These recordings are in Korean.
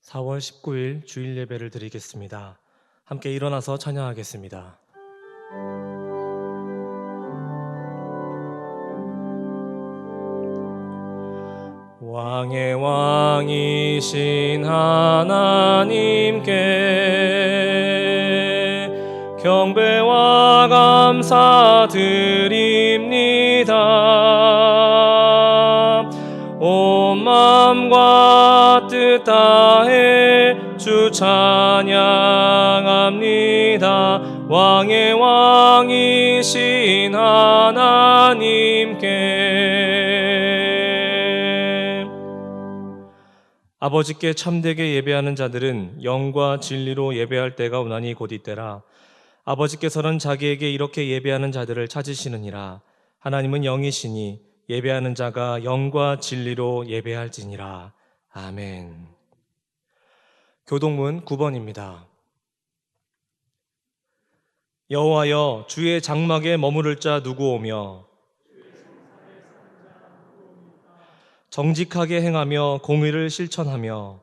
4월 19일 주일 예배를 드리겠습니다. 함께 일어나서 찬양하겠습니다. 왕의 왕이신 하나님께 경배와 감사드립니다. 온 마음과 뜻 다해 주 찬양합니다. 왕의 왕이신 하나님께. 아버지께 참되게 예배하는 자들은 영과 진리로 예배할 때가 오나니 곧 이때라. 아버지께서는 자기에게 이렇게 예배하는 자들을 찾으시느니라. 하나님은 영이시니 예배하는 자가 영과 진리로 예배할지니라. 아멘. 교동문 9번입니다. 여호와여, 주의 장막에 머무를 자 누구 오며 정직하게 행하며 공의를 실천하며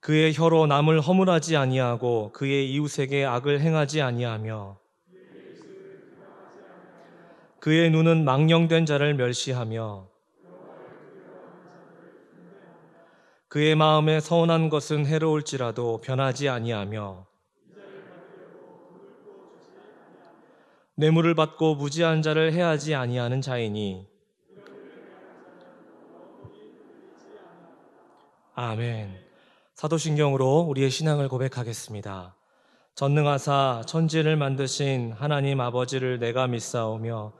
그의 혀로 남을 허물하지 아니하고 그의 이웃에게 악을 행하지 아니하며 그의 눈은 망령된 자를 멸시하며 그의 마음에 서운한 것은 해로울지라도 변하지 아니하며 뇌물을 받고 무지한 자를 해하지 아니하는 자이니. 아멘. 사도신경으로 우리의 신앙을 고백하겠습니다. 전능하사 천지를 만드신 하나님 아버지를 내가 믿사오며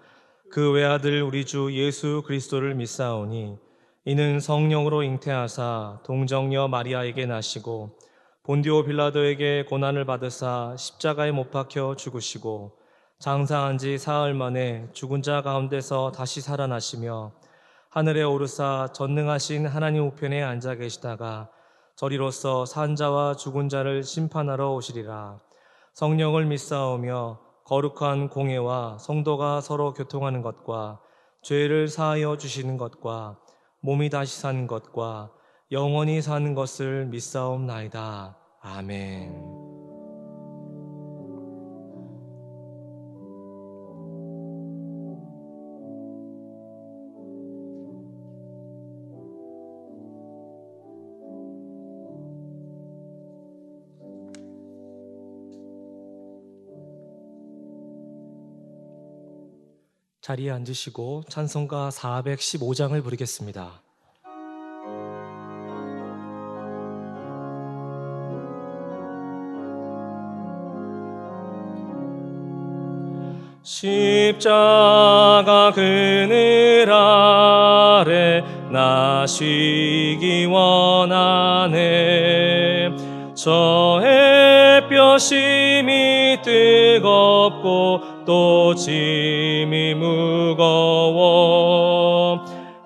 그 외아들 우리 주 예수 그리스도를 믿사오니 이는 성령으로 잉태하사 동정녀 마리아에게 나시고 본디오 빌라도에게 고난을 받으사 십자가에 못 박혀 죽으시고 장사한 지 사흘 만에 죽은 자 가운데서 다시 살아나시며 하늘에 오르사 전능하신 하나님 우편에 앉아 계시다가 저리로서 산 자와 죽은 자를 심판하러 오시리라. 성령을 믿사오며 거룩한 공회와 성도가 서로 교통하는 것과 죄를 사하여 주시는 것과 몸이 다시 사는 것과 영원히 사는 것을 믿사옵나이다. 아멘. 자리에 앉으시고 찬송가 415장을 부르겠습니다. 십자가 그늘 아래 나 쉬기 원하네. 저 햇볕이 뜨겁고 또 짐이 무거워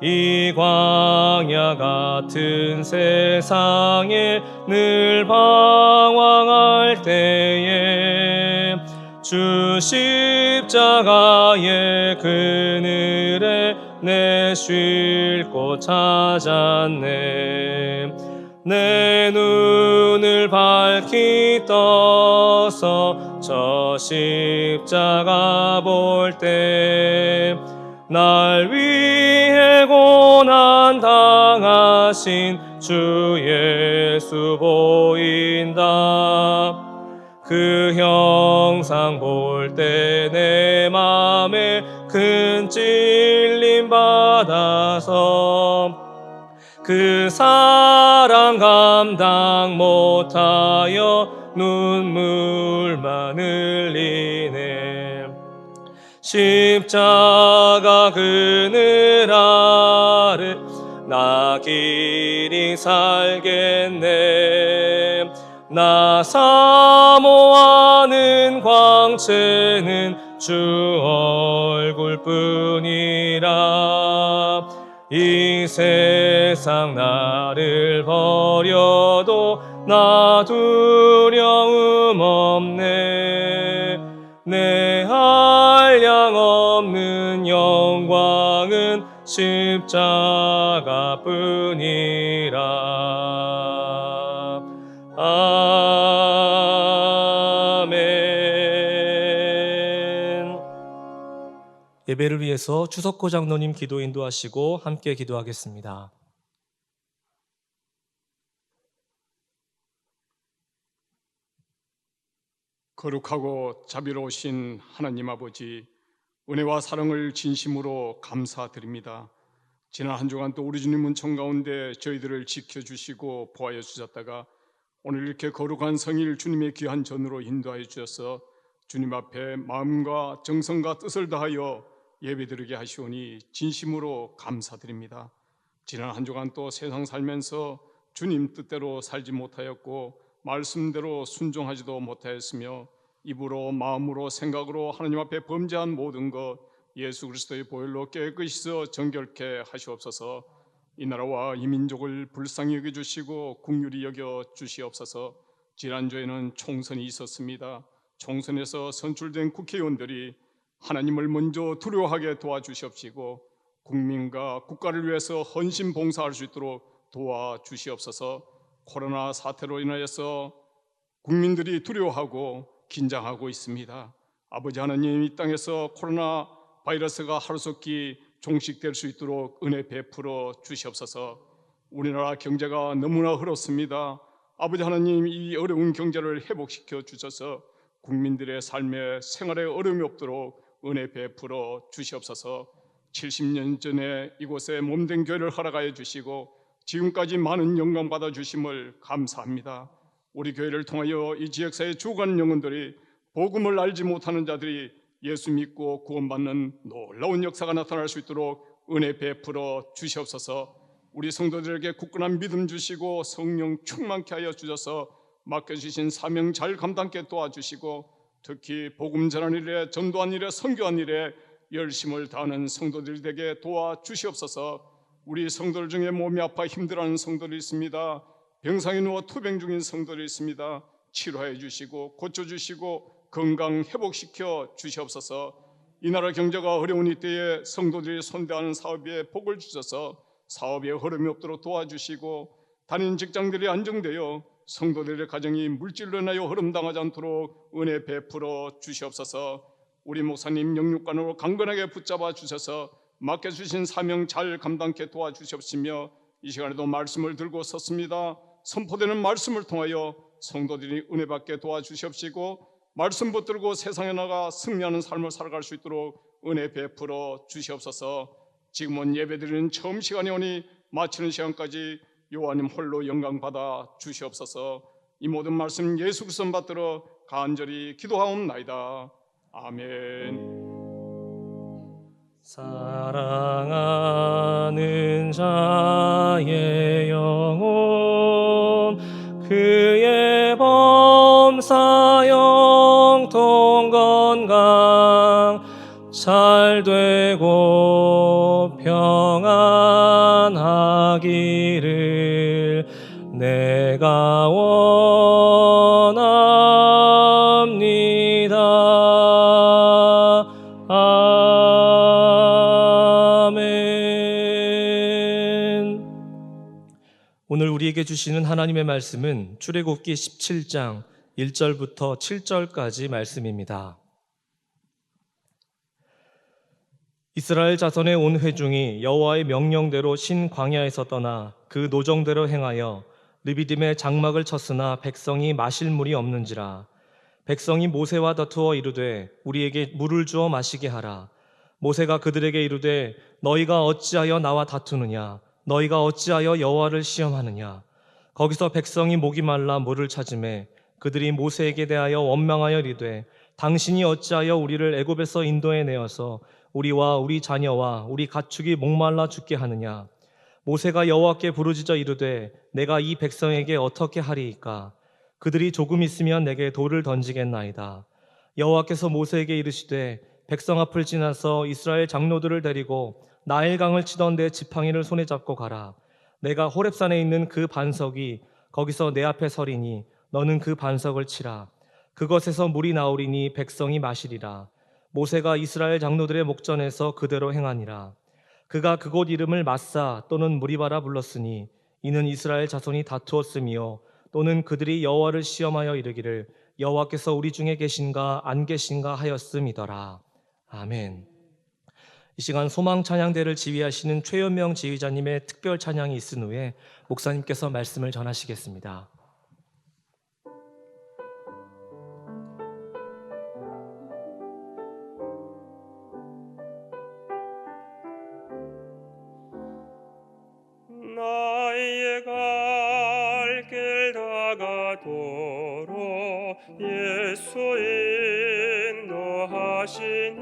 이 광야 같은 세상에 늘 방황할 때에 주 십자가의 그늘에 내 쉴 곳 찾았네. 내 눈을 밝히 떠서 저 십자가 볼 때 날 위해 고난 당하신 주 예수 보인다. 그 형상 볼 때 내 맘에 큰 찔림 받아서 그 사랑 감당 못하여 눈물만 흘리네. 십자가 그늘 아래 나 길이 살겠네. 나 사모하는 광채는 주 얼굴뿐이라. 이 세상 나를 버려도 나 두려움 없네. 내 한량 없는 영광은 십자가뿐이라. 아멘. 예배를 위해서 추석호 장로님 기도 인도하시고 함께 기도하겠습니다. 거룩하고 자비로우신 하나님 아버지, 은혜와 사랑을 진심으로 감사드립니다. 지난 한 주간 또 우리 주님 은총 가운데 저희들을 지켜주시고 보호하여 주셨다가 오늘 이렇게 거룩한 성일 주님의 귀한 전으로 인도하여 주셔서 주님 앞에 마음과 정성과 뜻을 다하여 예배드리게 하시오니 진심으로 감사드립니다. 지난 한 주간 또 세상 살면서 주님 뜻대로 살지 못하였고 말씀대로 순종하지도 못하였으며 입으로 마음으로 생각으로 하나님 앞에 범죄한 모든 것 예수 그리스도의 보혈로 깨끗이 정결케 하시옵소서. 이 나라와 이 민족을 불쌍히 여겨주시고 긍휼히 여겨주시옵소서. 지난주에는 총선이 있었습니다. 총선에서 선출된 국회의원들이 하나님을 먼저 두려워하게 도와주시옵시고 국민과 국가를 위해서 헌신 봉사할 수 있도록 도와주시옵소서. 코로나 사태로 인하여서 국민들이 두려워하고 긴장하고 있습니다. 아버지 하나님, 이 땅에서 코로나 바이러스가 하루속히 종식될 수 있도록 은혜 베풀어 주시옵소서. 우리나라 경제가 너무나 어렵습니다. 아버지 하나님, 이 어려운 경제를 회복시켜 주셔서 국민들의 삶에 생활에 어려움이 없도록 은혜 베풀어 주시옵소서. 70년 전에 이곳에 몸된 교회를 허락하여 주시고 지금까지 많은 영광 받아 주심을 감사합니다. 우리 교회를 통하여 이 지역사회 죽어가는 영혼들이, 복음을 알지 못하는 자들이 예수 믿고 구원받는 놀라운 역사가 나타날 수 있도록 은혜 베풀어 주시옵소서. 우리 성도들에게 굳건한 믿음 주시고 성령 충만케 하여 주셔서 맡겨주신 사명 잘 감당케 도와주시고 특히 복음 전한 일에, 전도한 일에, 선교한 일에 열심을 다하는 성도들이 되게 도와주시옵소서. 우리 성도들 중에 몸이 아파 힘들어하는 성도들이 있습니다. 병상에 누워 투병 중인 성도들이 있습니다. 치료해 주시고 고쳐주시고 건강 회복시켜 주시옵소서. 이 나라 경제가 어려운 이때에 성도들이 손대하는 사업에 복을 주셔서 사업에 흐름이 없도록 도와주시고 다니는 직장들이 안정되어 성도들의 가정이 물질로 인하여 흐름당하지 않도록 은혜 베풀어 주시옵소서. 우리 목사님 영육간으로 강건하게 붙잡아 주셔서 맡겨주신 사명 잘 감당케 도와주시옵시며 이 시간에도 말씀을 들고 섰습니다. 선포되는 말씀을 통하여 성도들이 은혜 받게 도와주시옵시고 말씀 붙들고 세상에 나가 승리하는 삶을 살아갈 수 있도록 은혜 베풀어 주시옵소서. 지금은 예배드리는 처음 시간이 오니 마치는 시간까지 요한님 홀로 영광 받아 주시옵소서. 이 모든 말씀 예수 그리스도 받들어 간절히 기도하옵나이다. 아멘. 사랑하는 자의 영혼 그의 범사 영통 건강 잘 되고 평안하기를 내가 원합니다. 아멘. 오늘 우리에게 주시는 하나님의 말씀은 출애굽기 17장 1절부터 7절까지 말씀입니다. 이스라엘 자손의 온 회중이 여호와의 명령대로 신 광야에서 떠나 그 노정대로 행하여 르비딤의 장막을 쳤으나 백성이 마실 물이 없는지라. 백성이 모세와 다투어 이르되 우리에게 물을 주어 마시게 하라. 모세가 그들에게 이르되 너희가 어찌하여 나와 다투느냐? 너희가 어찌하여 여호와를 시험하느냐? 거기서 백성이 목이 말라 물을 찾으매 그들이 모세에게 대하여 원망하여 이르되 당신이 어찌하여 우리를 애굽에서 인도해 내어서 우리와 우리 자녀와 우리 가축이 목말라 죽게 하느냐? 모세가 여호와께 부르짖어 이르되 내가 이 백성에게 어떻게 하리이까? 그들이 조금 있으면 내게 돌을 던지겠나이다. 여호와께서 모세에게 이르시되 백성 앞을 지나서 이스라엘 장로들을 데리고 나일강을 치던 내 지팡이를 손에 잡고 가라. 내가 호렙산에 있는 그 반석이 거기서 내 앞에 서리니 너는 그 반석을 치라. 그것에서 물이 나오리니 백성이 마시리라. 모세가 이스라엘 장로들의 목전에서 그대로 행하니라. 그가 그곳 이름을 마사 또는 무리바라 불렀으니 이는 이스라엘 자손이 다투었으며 또는 그들이 여호와를 시험하여 이르기를 여호와께서 우리 중에 계신가 안 계신가 하였음이더라. 아멘. 이 시간 소망 찬양대를 지휘하시는 최연명 지휘자님의 특별 찬양이 있은 후에 목사님께서 말씀을 전하시겠습니다. 나의 갈 길 다가도록 예수 인도하시니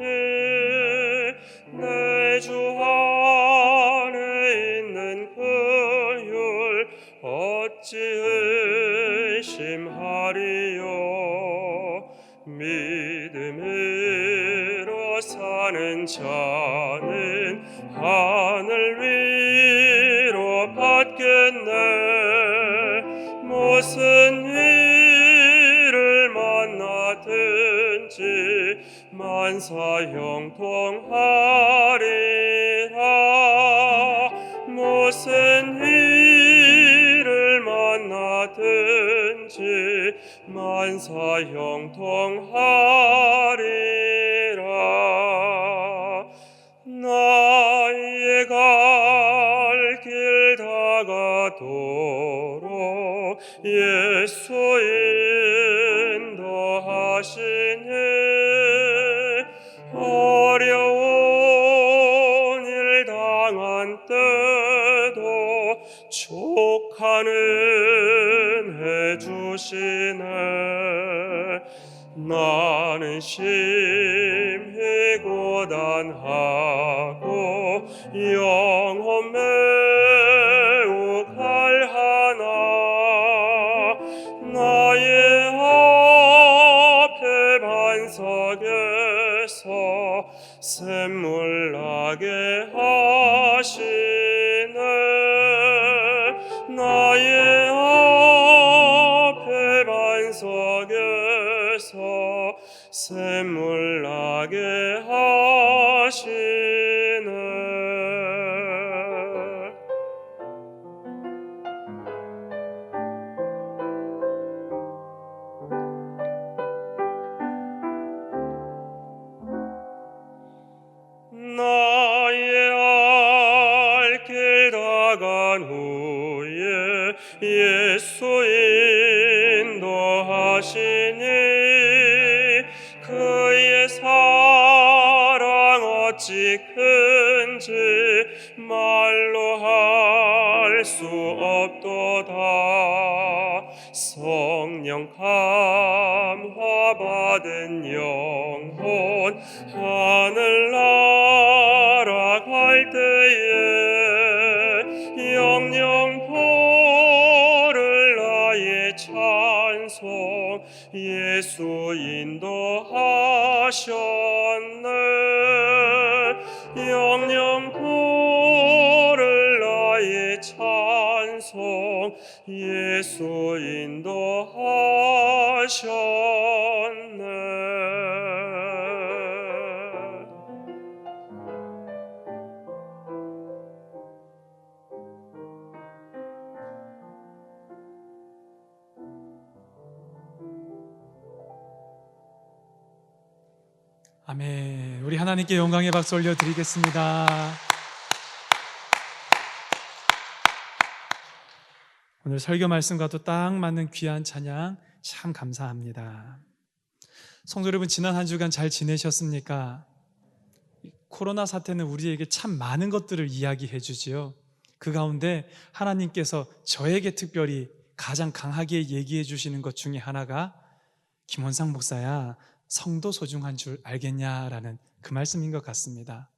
내 주 안에 있는 그율 어찌 의심하리요. 믿음으로 사는 자는 하늘 위로 받겠네. 무슨 일을 만나든지 만사형통하리라. 무슨 일을 만나든지 만사형통하리라. 나의 갈 길 다가도록 예수 인도하시니 어려운 일 당한 때도 족하는 해주시네. 나는 심히 고단하고 영혼 매우 갈하나 나의 앞에 반석에서 샘물 나게 하시네. 나의 앞에 반석에서 샘물 나게 하시네. 나의 알 길 다간 후에 예수 인도하시니 그의 사랑 어찌 큰지 말로 할 수 없도다. 성령 감화 받은 영혼 하늘 날아갈 때에 영영 부를 나의 찬송 예수 인도하셨네. 영영 부를 나의 찬송 예수 인도하셨네. 아멘. 우리 하나님께 영광의 박수 올려드리겠습니다. 오늘 설교 말씀과도 딱 맞는 귀한 찬양 참 감사합니다. 성도 여러분, 지난 한 주간 잘 지내셨습니까? 코로나 사태는 우리에게 참 많은 것들을 이야기해 주지요. 그 가운데 하나님께서 저에게 특별히 가장 강하게 얘기해 주시는 것 중에 하나가 김원상 목사야, 성도 소중한 줄 알겠냐라는 그 말씀인 것 같습니다.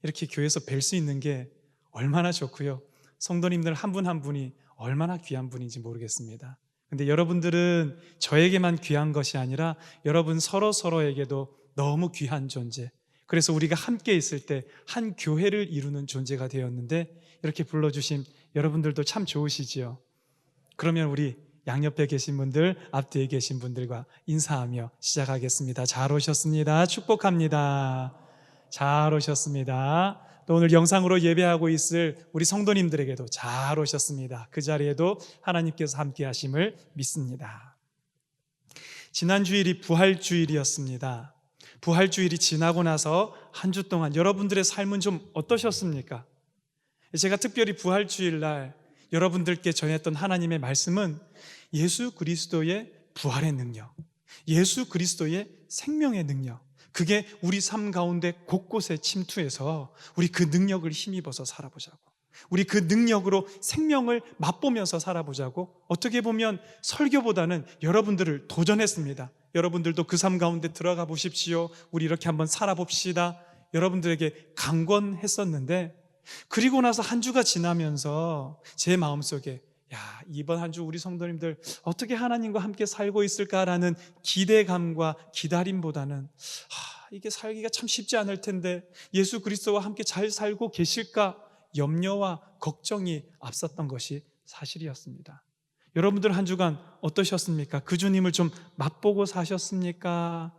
이렇게 교회에서 뵐 수 있는 게 얼마나 좋고요. 성도님들 한 분 한 분이 얼마나 귀한 분인지 모르겠습니다. 근데 여러분들은 저에게만 귀한 것이 아니라 여러분 서로에게도 너무 귀한 존재, 그래서 우리가 함께 있을 때 한 교회를 이루는 존재가 되었는데 이렇게 불러주신 여러분들도 참 좋으시지요. 그러면 우리 양옆에 계신 분들, 앞뒤에 계신 분들과 인사하며 시작하겠습니다. 잘 오셨습니다. 축복합니다. 잘 오셨습니다. 또 오늘 영상으로 예배하고 있을 우리 성도님들에게도 잘 오셨습니다. 그 자리에도 하나님께서 함께 하심을 믿습니다. 지난 주일이 부활주일이었습니다. 부활주일이 지나고 나서 한 주 동안 여러분들의 삶은 좀 어떠셨습니까? 제가 특별히 부활주일 날 여러분들께 전했던 하나님의 말씀은 예수 그리스도의 부활의 능력, 예수 그리스도의 생명의 능력, 그게 우리 삶 가운데 곳곳에 침투해서 우리 그 능력을 힘입어서 살아보자고, 우리 그 능력으로 생명을 맛보면서 살아보자고, 어떻게 보면 설교보다는 여러분들을 도전했습니다. 여러분들도 그 삶 가운데 들어가 보십시오. 우리 이렇게 한번 살아봅시다. 여러분들에게 강권했었는데, 그리고 나서 한 주가 지나면서 제 마음속에 이번 한 주 우리 성도님들 어떻게 하나님과 함께 살고 있을까라는 기대감과 기다림보다는 이게 살기가 참 쉽지 않을 텐데 예수 그리스도와 함께 잘 살고 계실까 염려와 걱정이 앞섰던 것이 사실이었습니다. 여러분들 한 주간 어떠셨습니까? 그 주님을 좀 맛보고 사셨습니까?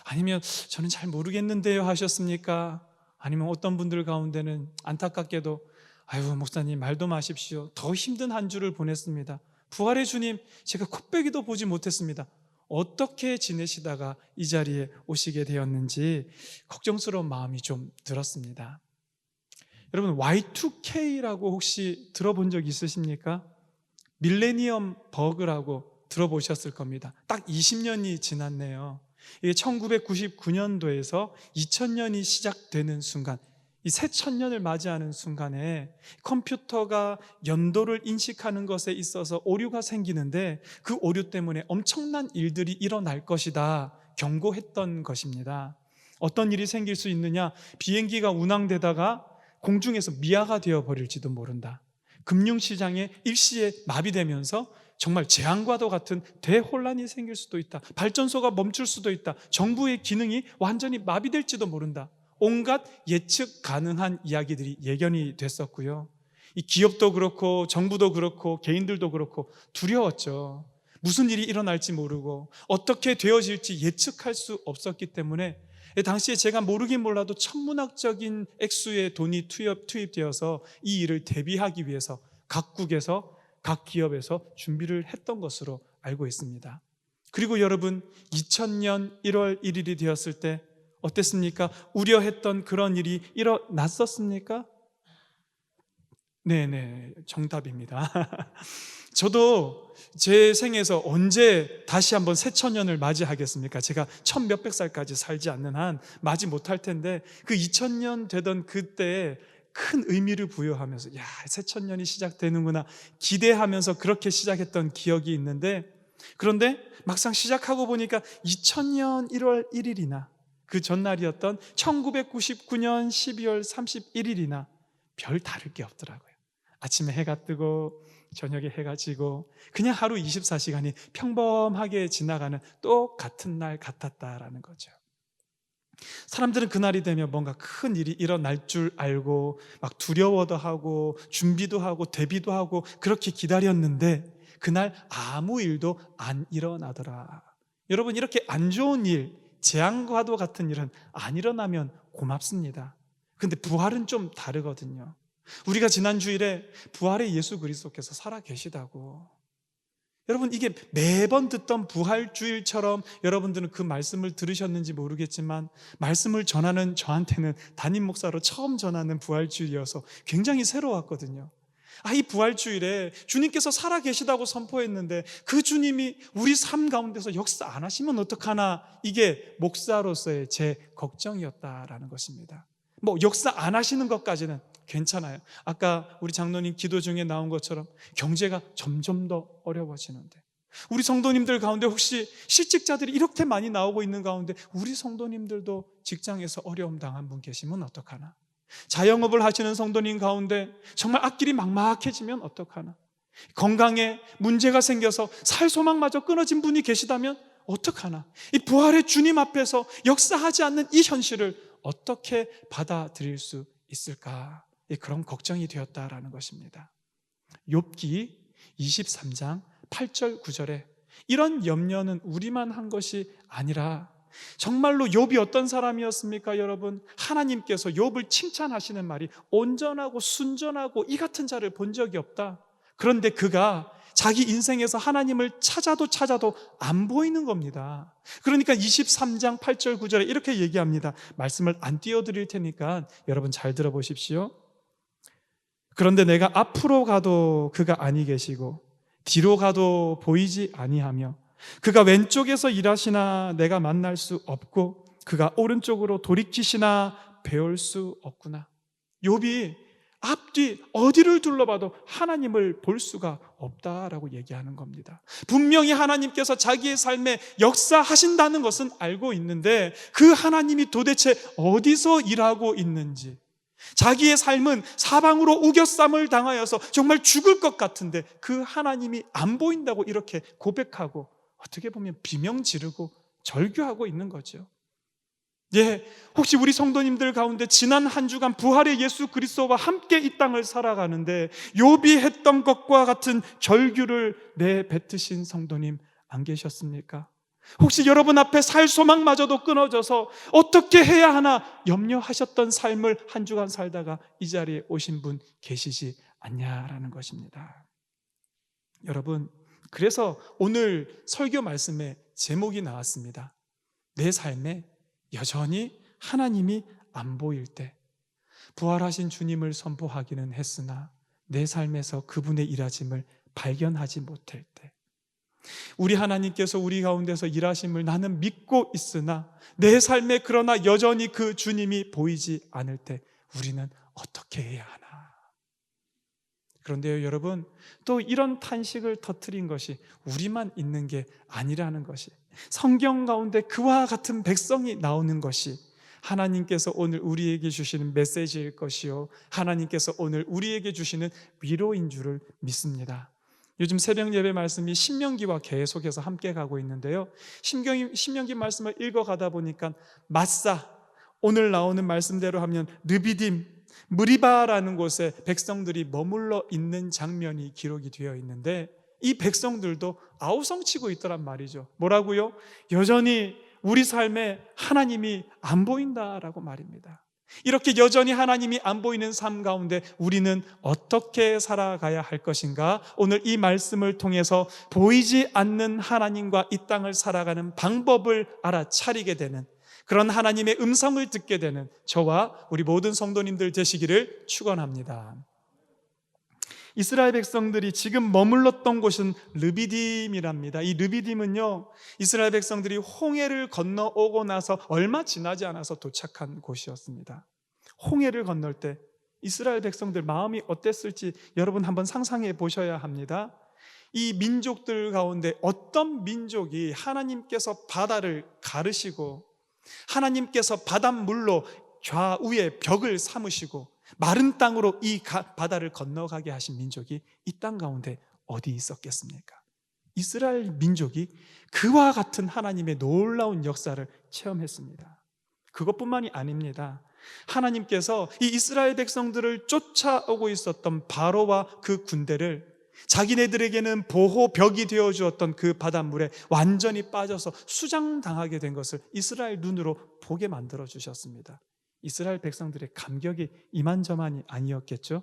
아니면 저는 잘 모르겠는데요 하셨습니까? 아니면 어떤 분들 가운데는 안타깝게도 아유 목사님 말도 마십시오, 더 힘든 한 주를 보냈습니다. 부활의 주님 제가 코빼기도 보지 못했습니다. 어떻게 지내시다가 이 자리에 오시게 되었는지 걱정스러운 마음이 좀 들었습니다. 여러분 Y2K라고 혹시 들어본 적 있으십니까? 밀레니엄 버그라고 들어보셨을 겁니다. 딱 20년이 지났네요. 이게 1999년도에서 2000년이 시작되는 순간, 이 새 천년을 맞이하는 순간에 컴퓨터가 연도를 인식하는 것에 있어서 오류가 생기는데 그 오류 때문에 엄청난 일들이 일어날 것이다 경고했던 것입니다. 어떤 일이 생길 수 있느냐? 비행기가 운항되다가 공중에서 미아가 되어버릴지도 모른다. 금융시장에 일시에 마비되면서 정말 재앙과도 같은 대혼란이 생길 수도 있다. 발전소가 멈출 수도 있다. 정부의 기능이 완전히 마비될지도 모른다. 온갖 예측 가능한 이야기들이 예견이 됐었고요. 이 기업도 그렇고 정부도 그렇고 개인들도 그렇고 두려웠죠. 무슨 일이 일어날지 모르고 어떻게 되어질지 예측할 수 없었기 때문에 당시에 제가 모르긴 몰라도 천문학적인 액수의 돈이 투입되어서 이 일을 대비하기 위해서 각국에서 각 기업에서 준비를 했던 것으로 알고 있습니다. 그리고 여러분 2000년 1월 1일이 되었을 때 어땠습니까? 우려했던 그런 일이 일어났었습니까? 네네, 정답입니다. 저도 제 생에서 언제 다시 한번 새천년을 맞이하겠습니까? 제가 천 몇백 살까지 살지 않는 한 맞이 못할 텐데 그 2000년 되던 그때에 큰 의미를 부여하면서 새천년이 시작되는구나 기대하면서 그렇게 시작했던 기억이 있는데, 그런데 막상 시작하고 보니까 2000년 1월 1일이나 그 전날이었던 1999년 12월 31일이나 별 다를 게 없더라고요. 아침에 해가 뜨고 저녁에 해가 지고 그냥 하루 24시간이 평범하게 지나가는 똑같은 날 같았다라는 거죠. 사람들은 그날이 되면 뭔가 큰 일이 일어날 줄 알고 막 두려워도 하고 준비도 하고 대비도 하고 그렇게 기다렸는데 그날 아무 일도 안 일어나더라. 여러분 이렇게 안 좋은 일, 재앙과도 같은 일은 안 일어나면 고맙습니다. 근데 부활은 좀 다르거든요. 우리가 지난 주일에 부활의 예수 그리스도께서 살아 계시다고, 여러분 이게 매번 듣던 부활주일처럼 여러분들은 그 말씀을 들으셨는지 모르겠지만 말씀을 전하는 저한테는 담임 목사로 처음 전하는 부활주일이어서 굉장히 새로웠거든요. 이 부활주일에 주님께서 살아 계시다고 선포했는데 그 주님이 우리 삶 가운데서 역사 안 하시면 어떡하나, 이게 목사로서의 제 걱정이었다라는 것입니다. 역사 안 하시는 것까지는 괜찮아요. 아까 우리 장로님 기도 중에 나온 것처럼 경제가 점점 더 어려워지는데, 우리 성도님들 가운데 혹시 실직자들이 이렇게 많이 나오고 있는 가운데 우리 성도님들도 직장에서 어려움 당한 분 계시면 어떡하나, 자영업을 하시는 성도님 가운데 정말 앞길이 막막해지면 어떡하나, 건강에 문제가 생겨서 살 소망마저 끊어진 분이 계시다면 어떡하나, 이 부활의 주님 앞에서 역사하지 않는 이 현실을 어떻게 받아들일 수 있을까, 그런 걱정이 되었다라는 것입니다. 욥기 23장 8절 9절에 이런 염려는 우리만 한 것이 아니라 정말로 욥이 어떤 사람이었습니까, 여러분? 하나님께서 욥을 칭찬하시는 말이 온전하고 순전하고 이 같은 자를 본 적이 없다. 그런데 그가 자기 인생에서 하나님을 찾아도 안 보이는 겁니다. 그러니까 23장 8절 9절에 이렇게 얘기합니다. 말씀을 안 띄워드릴 테니까 여러분 잘 들어보십시오. 그런데 내가 앞으로 가도 그가 아니 계시고 뒤로 가도 보이지 아니하며 그가 왼쪽에서 일하시나 내가 만날 수 없고 그가 오른쪽으로 돌이키시나 배울 수 없구나. 욥이 앞뒤 어디를 둘러봐도 하나님을 볼 수가 없다라고 얘기하는 겁니다. 분명히 하나님께서 자기의 삶에 역사하신다는 것은 알고 있는데 그 하나님이 도대체 어디서 일하고 있는지, 자기의 삶은 사방으로 우겨쌈을 당하여서 정말 죽을 것 같은데 그 하나님이 안 보인다고 이렇게 고백하고 어떻게 보면 비명 지르고 절규하고 있는 거죠. 예, 혹시 우리 성도님들 가운데 지난 한 주간 부활의 예수 그리스도와 함께 이 땅을 살아가는데 욥이 했던 것과 같은 절규를 내뱉으신 성도님 안 계셨습니까? 혹시 여러분 앞에 살 소망마저도 끊어져서 어떻게 해야 하나 염려하셨던 삶을 한 주간 살다가 이 자리에 오신 분 계시지 않냐라는 것입니다. 여러분, 그래서 오늘 설교 말씀에 제목이 나왔습니다. 내 삶에 여전히 하나님이 안 보일 때, 부활하신 주님을 선포하기는 했으나 내 삶에서 그분의 일하심을 발견하지 못할 때, 우리 하나님께서 우리 가운데서 일하심을 나는 믿고 있으나 내 삶에 그러나 여전히 그 주님이 보이지 않을 때 우리는 어떻게 해야 하나? 그런데요, 여러분, 또 이런 탄식을 터뜨린 것이 우리만 있는 게 아니라는 것이, 성경 가운데 그와 같은 백성이 나오는 것이 하나님께서 오늘 우리에게 주시는 메시지일 것이요, 하나님께서 오늘 우리에게 주시는 위로인 줄을 믿습니다. 요즘 새벽 예배 말씀이 신명기와 계속해서 함께 가고 있는데요, 신명기 말씀을 읽어가다 보니까 마사, 오늘 나오는 말씀대로 하면 르비딤, 무리바라는 곳에 백성들이 머물러 있는 장면이 기록이 되어 있는데 이 백성들도 아우성치고 있더란 말이죠. 뭐라고요? 여전히 우리 삶에 하나님이 안 보인다라고 말입니다. 이렇게 여전히 하나님이 안 보이는 삶 가운데 우리는 어떻게 살아가야 할 것인가? 오늘 이 말씀을 통해서 보이지 않는 하나님과 이 땅을 살아가는 방법을 알아차리게 되는, 그런 하나님의 음성을 듣게 되는 저와 우리 모든 성도님들 되시기를 축원합니다. 이스라엘 백성들이 지금 머물렀던 곳은 르비딤이랍니다. 이 르비딤은요, 이스라엘 백성들이 홍해를 건너오고 나서 얼마 지나지 않아서 도착한 곳이었습니다. 홍해를 건널 때 이스라엘 백성들 마음이 어땠을지 여러분 한번 상상해 보셔야 합니다. 이 민족들 가운데 어떤 민족이 하나님께서 바다를 가르시고 하나님께서 바닷물로 좌우에 벽을 삼으시고 마른 땅으로 이 바다를 건너가게 하신 민족이 이 땅 가운데 어디 있었겠습니까? 이스라엘 민족이 그와 같은 하나님의 놀라운 역사를 체험했습니다. 그것뿐만이 아닙니다. 하나님께서 이 이스라엘 백성들을 쫓아오고 있었던 바로와 그 군대를 자기네들에게는 보호벽이 되어 주었던 그 바닷물에 완전히 빠져서 수장당하게 된 것을 이스라엘 눈으로 보게 만들어 주셨습니다. 이스라엘 백성들의 감격이 이만저만이 아니었겠죠?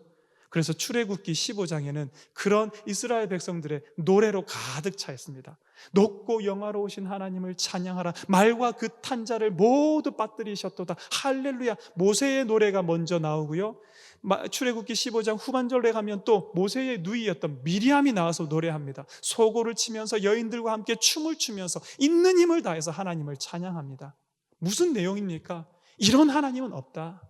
그래서 출애굽기 15장에는 그런 이스라엘 백성들의 노래로 가득 차 있습니다. 높고 영화로우신 하나님을 찬양하라, 말과 그 탄 자를 모두 빠뜨리셨도다, 할렐루야. 모세의 노래가 먼저 나오고요, 출애굽기 15장 후반절에 가면 또 모세의 누이였던 미리암이 나와서 노래합니다. 소고를 치면서 여인들과 함께 춤을 추면서 있는 힘을 다해서 하나님을 찬양합니다. 무슨 내용입니까? 이런 하나님은 없다,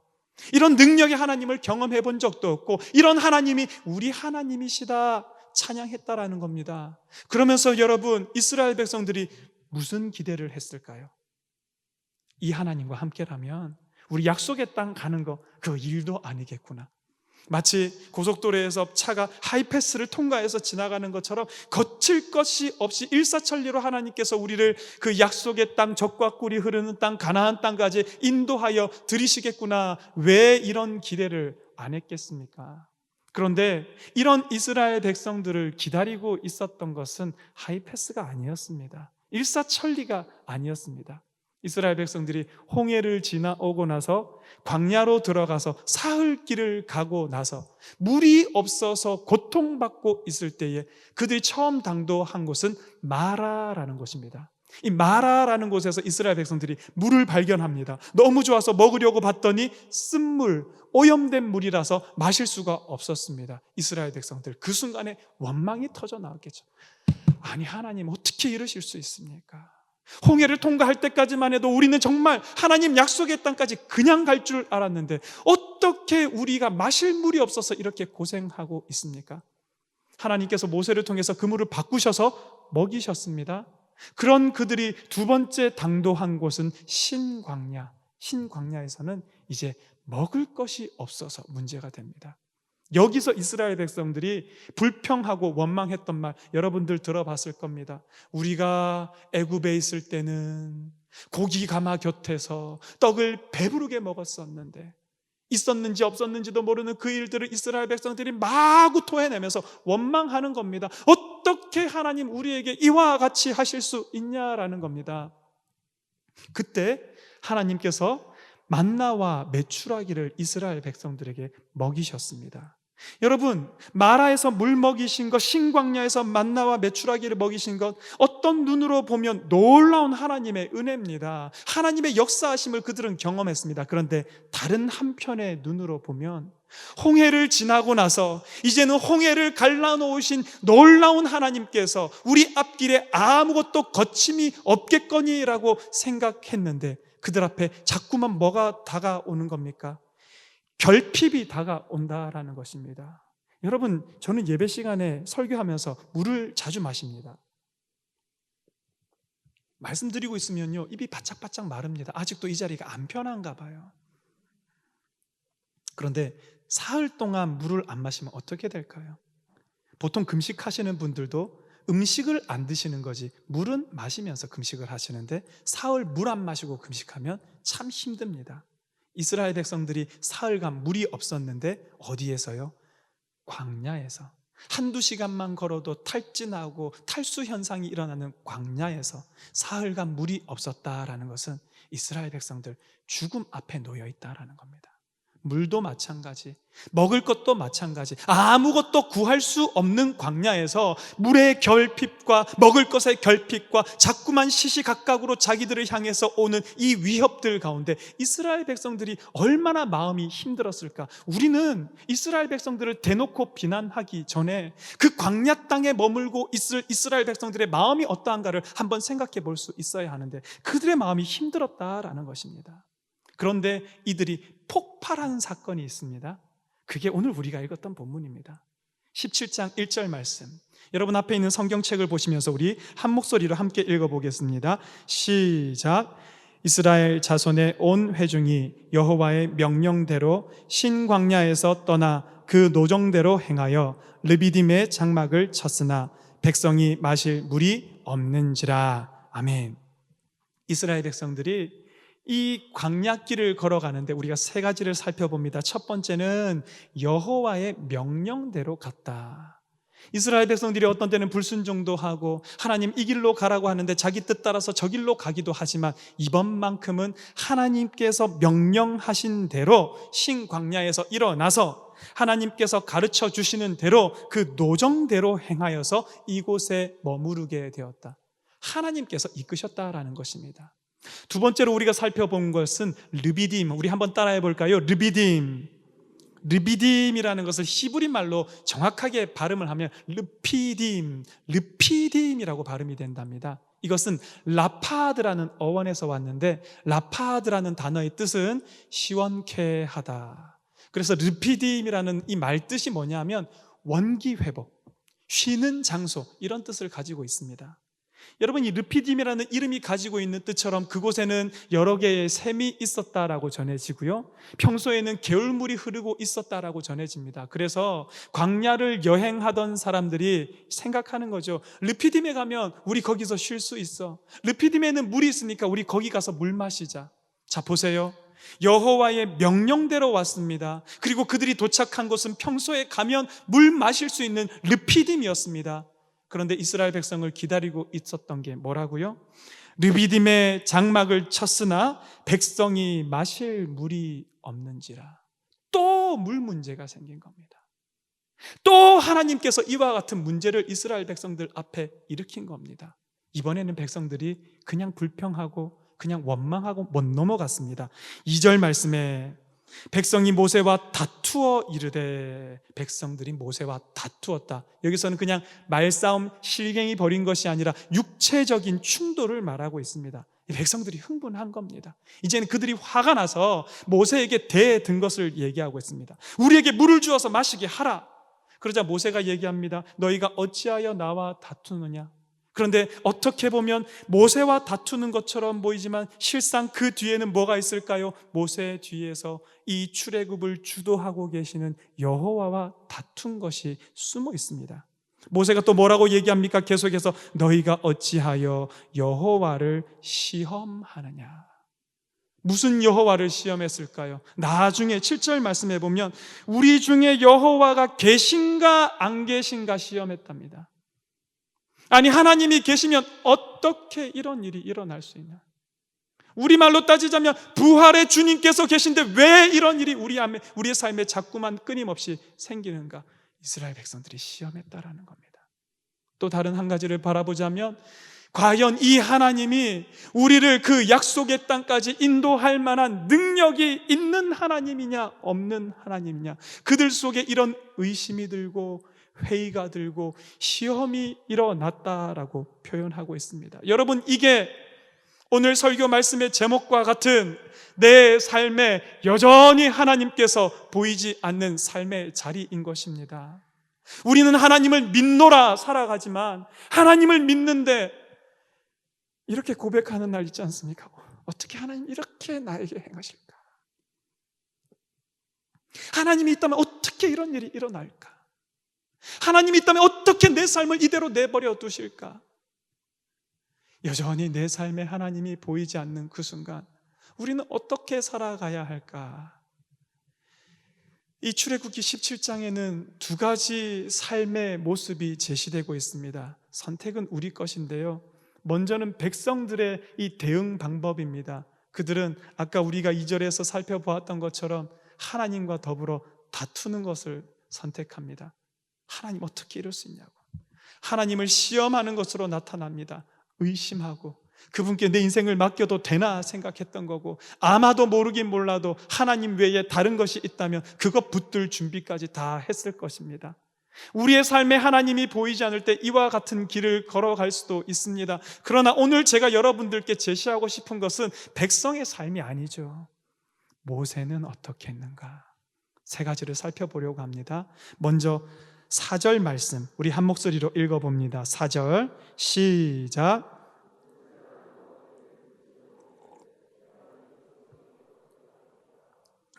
이런 능력의 하나님을 경험해 본 적도 없고 이런 하나님이 우리 하나님이시다 찬양했다라는 겁니다. 그러면서 여러분, 이스라엘 백성들이 무슨 기대를 했을까요? 이 하나님과 함께라면 우리 약속의 땅 가는 거 그 일도 아니겠구나. 마치 고속도로에서 차가 하이패스를 통과해서 지나가는 것처럼 거칠 것이 없이 일사천리로 하나님께서 우리를 그 약속의 땅, 젖과 꿀이 흐르는 땅, 가나안 땅까지 인도하여 들이시겠구나. 왜 이런 기대를 안 했겠습니까? 그런데 이런 이스라엘 백성들을 기다리고 있었던 것은 하이패스가 아니었습니다. 일사천리가 아니었습니다. 이스라엘 백성들이 홍해를 지나오고 나서 광야로 들어가서 사흘 길을 가고 나서 물이 없어서 고통받고 있을 때에 그들이 처음 당도한 곳은 마라라는 곳입니다. 이 마라라는 곳에서 이스라엘 백성들이 물을 발견합니다. 너무 좋아서 먹으려고 봤더니 쓴물, 오염된 물이라서 마실 수가 없었습니다. 이스라엘 백성들 그 순간에 원망이 터져 나왔겠죠. 아니, 하나님 어떻게 이러실 수 있습니까? 홍해를 통과할 때까지만 해도 우리는 정말 하나님 약속의 땅까지 그냥 갈 줄 알았는데 어떻게 우리가 마실 물이 없어서 이렇게 고생하고 있습니까? 하나님께서 모세를 통해서 그 물을 바꾸셔서 먹이셨습니다. 그런 그들이 두 번째 당도한 곳은 신광야. 신광야에서는 이제 먹을 것이 없어서 문제가 됩니다. 여기서 이스라엘 백성들이 불평하고 원망했던 말 여러분들 들어봤을 겁니다. 우리가 애굽에 있을 때는 고기 가마 곁에서 떡을 배부르게 먹었었는데 있었는지 없었는지도 모르는 그 일들을 이스라엘 백성들이 마구 토해내면서 원망하는 겁니다. 어떻게 하나님 우리에게 이와 같이 하실 수 있냐라는 겁니다. 그때 하나님께서 만나와 메추라기를 이스라엘 백성들에게 먹이셨습니다. 여러분, 마라에서 물 먹이신 것, 신광야에서 만나와 메추라기를 먹이신 것, 어떤 눈으로 보면 놀라운 하나님의 은혜입니다. 하나님의 역사하심을 그들은 경험했습니다. 그런데 다른 한편의 눈으로 보면 홍해를 지나고 나서 이제는 홍해를 갈라놓으신 놀라운 하나님께서 우리 앞길에 아무것도 거침이 없겠거니라고 생각했는데 그들 앞에 자꾸만 뭐가 다가오는 겁니까? 결핍이 다가온다라는 것입니다. 여러분, 저는 예배 시간에 설교하면서 물을 자주 마십니다. 말씀드리고 있으면요, 입이 바짝바짝 마릅니다. 아직도 이 자리가 안 편한가 봐요. 그런데 사흘 동안 물을 안 마시면 어떻게 될까요? 보통 금식하시는 분들도 음식을 안 드시는 거지 물은 마시면서 금식을 하시는데 사흘 물 안 마시고 금식하면 참 힘듭니다. 이스라엘 백성들이 사흘간 물이 없었는데 어디에서요? 광야에서. 한두 시간만 걸어도 탈진하고 탈수 현상이 일어나는 광야에서 사흘간 물이 없었다라는 것은 이스라엘 백성들 죽음 앞에 놓여 있다라는 겁니다. 물도 마찬가지, 먹을 것도 마찬가지, 아무것도 구할 수 없는 광야에서 물의 결핍과 먹을 것의 결핍과 자꾸만 시시각각으로 자기들을 향해서 오는 이 위협들 가운데 이스라엘 백성들이 얼마나 마음이 힘들었을까? 우리는 이스라엘 백성들을 대놓고 비난하기 전에 그 광야 땅에 머물고 있을 이스라엘 백성들의 마음이 어떠한가를 한번 생각해 볼 수 있어야 하는데 그들의 마음이 힘들었다라는 것입니다. 그런데 이들이 폭발한 사건이 있습니다. 그게 오늘 우리가 읽었던 본문입니다. 17장 1절 말씀, 여러분 앞에 있는 성경책을 보시면서 우리 한 목소리로 함께 읽어보겠습니다. 시작. 이스라엘 자손의 온 회중이 여호와의 명령대로 신광야에서 떠나 그 노정대로 행하여 르비딤의 장막을 쳤으나 백성이 마실 물이 없는지라. 아멘. 이스라엘 백성들이 이 광야길을 걸어가는데 우리가 세 가지를 살펴봅니다. 첫 번째는 여호와의 명령대로 갔다. 이스라엘 백성들이 어떤 때는 불순종도 하고 하나님 이 길로 가라고 하는데 자기 뜻 따라서 저 길로 가기도 하지만 이번만큼은 하나님께서 명령하신 대로 신광야에서 일어나서 하나님께서 가르쳐 주시는 대로 그 노정대로 행하여서 이곳에 머무르게 되었다. 하나님께서 이끄셨다라는 것입니다. 두 번째로 우리가 살펴본 것은 르비딤. 우리 한번 따라해 볼까요? 르비딤. 르비딤이라는 것을 히브리 말로 정확하게 발음을 하면 르피딤이라고 발음이 된답니다. 이것은 라파드라는 어원에서 왔는데 라파드라는 단어의 뜻은 시원케 하다. 그래서 르피딤이라는 이 말 뜻이 뭐냐면 원기 회복, 쉬는 장소, 이런 뜻을 가지고 있습니다. 여러분, 이 르피딤이라는 이름이 가지고 있는 뜻처럼 그곳에는 여러 개의 샘이 있었다라고 전해지고요, 평소에는 개울물이 흐르고 있었다라고 전해집니다. 그래서 광야를 여행하던 사람들이 생각하는 거죠. 르피딤에 가면 우리 거기서 쉴 수 있어. 르피딤에는 물이 있으니까 우리 거기 가서 물 마시자. 자, 보세요. 여호와의 명령대로 왔습니다. 그리고 그들이 도착한 곳은 평소에 가면 물 마실 수 있는 르피딤이었습니다. 그런데 이스라엘 백성을 기다리고 있었던 게 뭐라고요? 르비딤의 장막을 쳤으나 백성이 마실 물이 없는지라. 또 물 문제가 생긴 겁니다. 또 하나님께서 이와 같은 문제를 이스라엘 백성들 앞에 일으킨 겁니다. 이번에는 백성들이 그냥 불평하고 그냥 원망하고 못 넘어갔습니다. 2절 말씀에 백성이 모세와 다투어 이르되, 백성들이 모세와 다투었다. 여기서는 그냥 말싸움, 실갱이 벌인 것이 아니라 육체적인 충돌을 말하고 있습니다. 이 백성들이 흥분한 겁니다. 이제는 그들이 화가 나서 모세에게 대든 것을 얘기하고 있습니다. 우리에게 물을 주어서 마시게 하라. 그러자 모세가 얘기합니다. 너희가 어찌하여 나와 다투느냐? 그런데 어떻게 보면 모세와 다투는 것처럼 보이지만 실상 그 뒤에는 뭐가 있을까요? 모세 뒤에서 이 출애굽을 주도하고 계시는 여호와와 다툰 것이 숨어 있습니다. 모세가 또 뭐라고 얘기합니까? 계속해서 너희가 어찌하여 여호와를 시험하느냐? 무슨 여호와를 시험했을까요? 나중에 7절 말씀해 보면 우리 중에 여호와가 계신가 안 계신가 시험했답니다. 아니, 하나님이 계시면 어떻게 이런 일이 일어날 수 있나? 우리말로 따지자면 부활의 주님께서 계신데 왜 이런 일이 우리의 삶에 자꾸만 끊임없이 생기는가? 이스라엘 백성들이 시험했다라는 겁니다. 또 다른 한 가지를 바라보자면 과연 이 하나님이 우리를 그 약속의 땅까지 인도할 만한 능력이 있는 하나님이냐 없는 하나님이냐, 그들 속에 이런 의심이 들고 회의가 들고 시험이 일어났다라고 표현하고 있습니다. 여러분, 이게 오늘 설교 말씀의 제목과 같은 내 삶에 여전히 하나님께서 보이지 않는 삶의 자리인 것입니다. 우리는 하나님을 믿노라 살아가지만 하나님을 믿는데 이렇게 고백하는 날 있지 않습니까? 어떻게 하나님 이렇게 나에게 행하실까? 하나님이 있다면 어떻게 이런 일이 일어날까? 하나님이 있다면 어떻게 내 삶을 이대로 내버려 두실까? 여전히 내 삶에 하나님이 보이지 않는 그 순간 우리는 어떻게 살아가야 할까? 이 출애굽기 17장에는 두 가지 삶의 모습이 제시되고 있습니다. 선택은 우리 것인데요, 먼저는 백성들의 이 대응 방법입니다. 그들은 아까 우리가 2절에서 살펴보았던 것처럼 하나님과 더불어 다투는 것을 선택합니다. 하나님 어떻게 이럴 수 있냐고, 하나님을 시험하는 것으로 나타납니다. 의심하고 그분께 내 인생을 맡겨도 되나 생각했던 거고, 아마도 모르긴 몰라도 하나님 외에 다른 것이 있다면 그것 붙들 준비까지 다 했을 것입니다. 우리의 삶에 하나님이 보이지 않을 때 이와 같은 길을 걸어갈 수도 있습니다. 그러나 오늘 제가 여러분들께 제시하고 싶은 것은 백성의 삶이 아니죠. 모세는 어떻게 했는가? 세 가지를 살펴보려고 합니다. 먼저 4절 말씀 우리 한 목소리로 읽어봅니다. 4절 시작.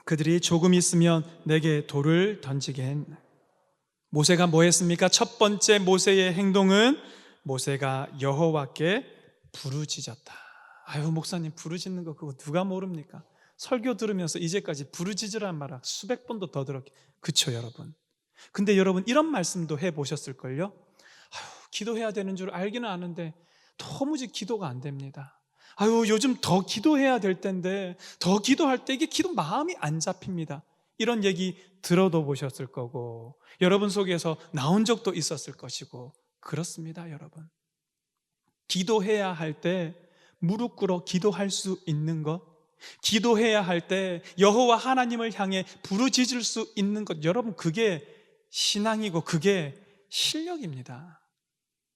그들이 조금 있으면 내게 돌을 던지게 했나. 모세가 뭐 했습니까? 첫 번째 모세의 행동은 모세가 여호와께 부르짖었다. 아유, 목사님 부르짖는 거 그거 누가 모릅니까? 설교 들으면서 이제까지 부르짖으란 말을 수백 번도 더 들었게. 그쵸 여러분? 근데 여러분 이런 말씀도 해보셨을걸요? 아유, 기도해야 되는 줄 알기는 아는데 도무지 기도가 안 됩니다. 아유, 요즘 더 기도해야 될 텐데 더 기도할 때 이게 기도 마음이 안 잡힙니다. 이런 얘기 들어도 보셨을 거고 여러분 속에서 나온 적도 있었을 것이고 그렇습니다. 여러분, 기도해야 할 때 무릎 꿇어 기도할 수 있는 것, 기도해야 할 때 여호와 하나님을 향해 부르짖을 수 있는 것, 여러분 그게 신앙이고 그게 실력입니다.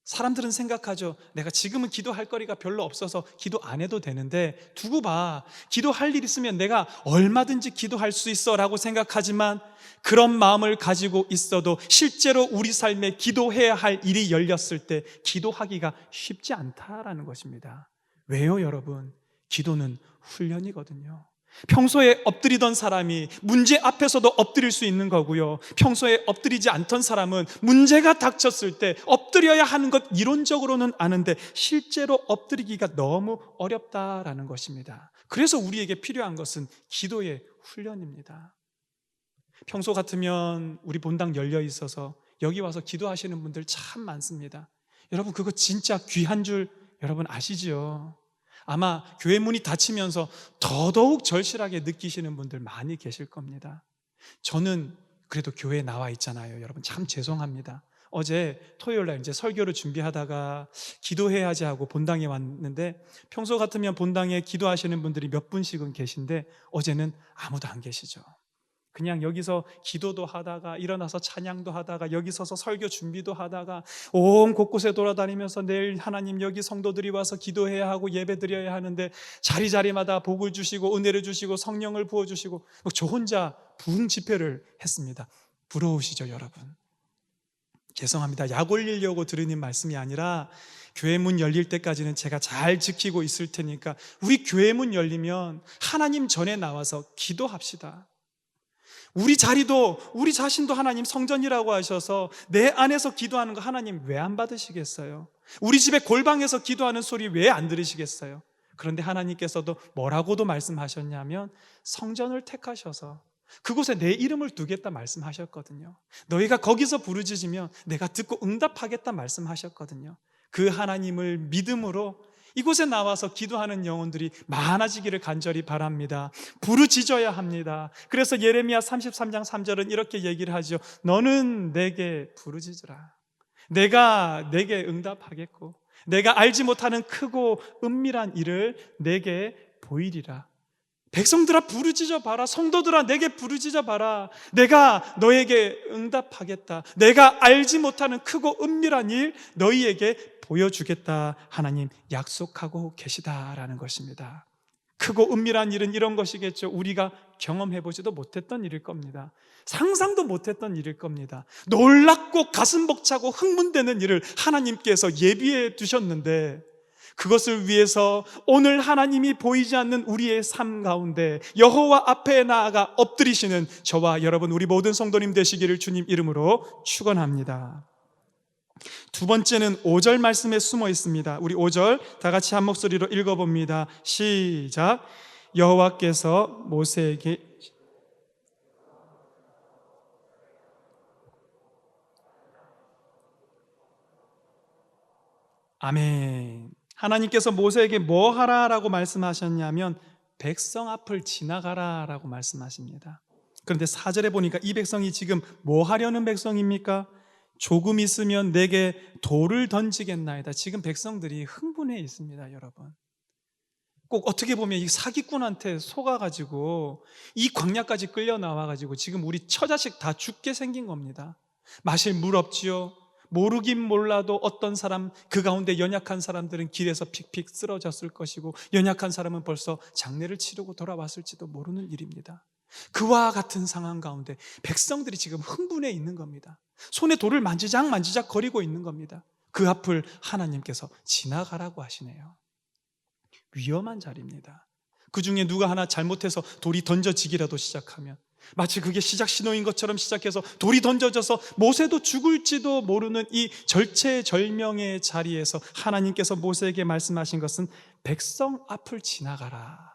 사람들은 생각하죠. 내가 지금은 기도할 거리가 별로 없어서 기도 안 해도 되는데 두고 봐, 기도할 일 있으면 내가 얼마든지 기도할 수 있어 라고 생각하지만 그런 마음을 가지고 있어도 실제로 우리 삶에 기도해야 할 일이 열렸을 때 기도하기가 쉽지 않다라는 것입니다. 왜요 여러분? 기도는 훈련이거든요. 평소에 엎드리던 사람이 문제 앞에서도 엎드릴 수 있는 거고요, 평소에 엎드리지 않던 사람은 문제가 닥쳤을 때 엎드려야 하는 것 이론적으로는 아는데 실제로 엎드리기가 너무 어렵다라는 것입니다. 그래서 우리에게 필요한 것은 기도의 훈련입니다. 평소 같으면 우리 본당 열려 있어서 여기 와서 기도하시는 분들 참 많습니다. 여러분 그거 진짜 귀한 줄 여러분 아시죠? 아마 교회 문이 닫히면서 더더욱 절실하게 느끼시는 분들 많이 계실 겁니다. 저는 그래도 교회에 나와 있잖아요. 여러분 참 죄송합니다. 어제 토요일 날 이제 설교를 준비하다가 기도해야지 하고 본당에 왔는데, 평소 같으면 본당에 기도하시는 분들이 몇 분씩은 계신데 어제는 아무도 안 계시죠. 그냥 여기서 기도도 하다가 일어나서 찬양도 하다가 여기 서서 설교 준비도 하다가 온 곳곳에 돌아다니면서 내일 하나님 여기 성도들이 와서 기도해야 하고 예배 드려야 하는데 자리자리마다 복을 주시고 은혜를 주시고 성령을 부어주시고 저 혼자 부흥 집회를 했습니다. 부러우시죠 여러분? 죄송합니다. 약 올리려고 드리는 말씀이 아니라 교회 문 열릴 때까지는 제가 잘 지키고 있을 테니까 우리 교회 문 열리면 하나님 전에 나와서 기도합시다. 우리 자리도 우리 자신도 하나님 성전이라고 하셔서 내 안에서 기도하는 거 하나님 왜 안 받으시겠어요? 우리 집에 골방에서 기도하는 소리 왜 안 들으시겠어요? 그런데 하나님께서도 뭐라고도 말씀하셨냐면 성전을 택하셔서 그곳에 내 이름을 두겠다 말씀하셨거든요. 너희가 거기서 부르짖으면 내가 듣고 응답하겠다 말씀하셨거든요. 그 하나님을 믿음으로 이곳에 나와서 기도하는 영혼들이 많아지기를 간절히 바랍니다. 부르짖어야 합니다. 그래서 예레미야 33장 3절은 이렇게 얘기를 하죠. 너는 내게 부르짖으라. 내가 내게 응답하겠고 내가 알지 못하는 크고 은밀한 일을 내게 보이리라. 백성들아 부르짖어 봐라. 성도들아 내게 부르짖어 봐라. 내가 너에게 응답하겠다. 내가 알지 못하는 크고 은밀한 일 너희에게 보여주겠다. 하나님 약속하고 계시다라는 것입니다. 크고 은밀한 일은 이런 것이겠죠. 우리가 경험해보지도 못했던 일일 겁니다. 상상도 못했던 일일 겁니다. 놀랍고 가슴 벅차고 흥분되는 일을 하나님께서 예비해 두셨는데 그것을 위해서 오늘 하나님이 보이지 않는 우리의 삶 가운데 여호와 앞에 나아가 엎드리시는 저와 여러분 우리 모든 성도님 되시기를 주님 이름으로 축원합니다. 두 번째는 5절 말씀에 숨어 있습니다. 우리 5절 다 같이 한 목소리로 읽어봅니다. 시작. 여호와께서 모세에게 아멘. 하나님께서 모세에게 뭐 하라라고 말씀하셨냐면 백성 앞을 지나가라라고 말씀하십니다. 그런데 4절에 보니까 이 백성이 지금 뭐 하려는 백성입니까? 조금 있으면 내게 돌을 던지겠나이다. 지금 백성들이 흥분해 있습니다, 여러분. 꼭 어떻게 보면 이 사기꾼한테 속아가지고 이 광야까지 끌려 나와가지고 지금 우리 처자식 다 죽게 생긴 겁니다. 마실 물 없지요. 모르긴 몰라도 어떤 사람, 그 가운데 연약한 사람들은 길에서 픽픽 쓰러졌을 것이고 연약한 사람은 벌써 장례를 치르고 돌아왔을지도 모르는 일입니다. 그와 같은 상황 가운데 백성들이 지금 흥분해 있는 겁니다. 손에 돌을 만지작 거리고 있는 겁니다. 그 앞을 하나님께서 지나가라고 하시네요. 위험한 자리입니다. 그 중에 누가 하나 잘못해서 돌이 던져지기라도 시작하면 마치 그게 시작 신호인 것처럼 시작해서 돌이 던져져서 모세도 죽을지도 모르는 이 절체절명의 자리에서 하나님께서 모세에게 말씀하신 것은 백성 앞을 지나가라.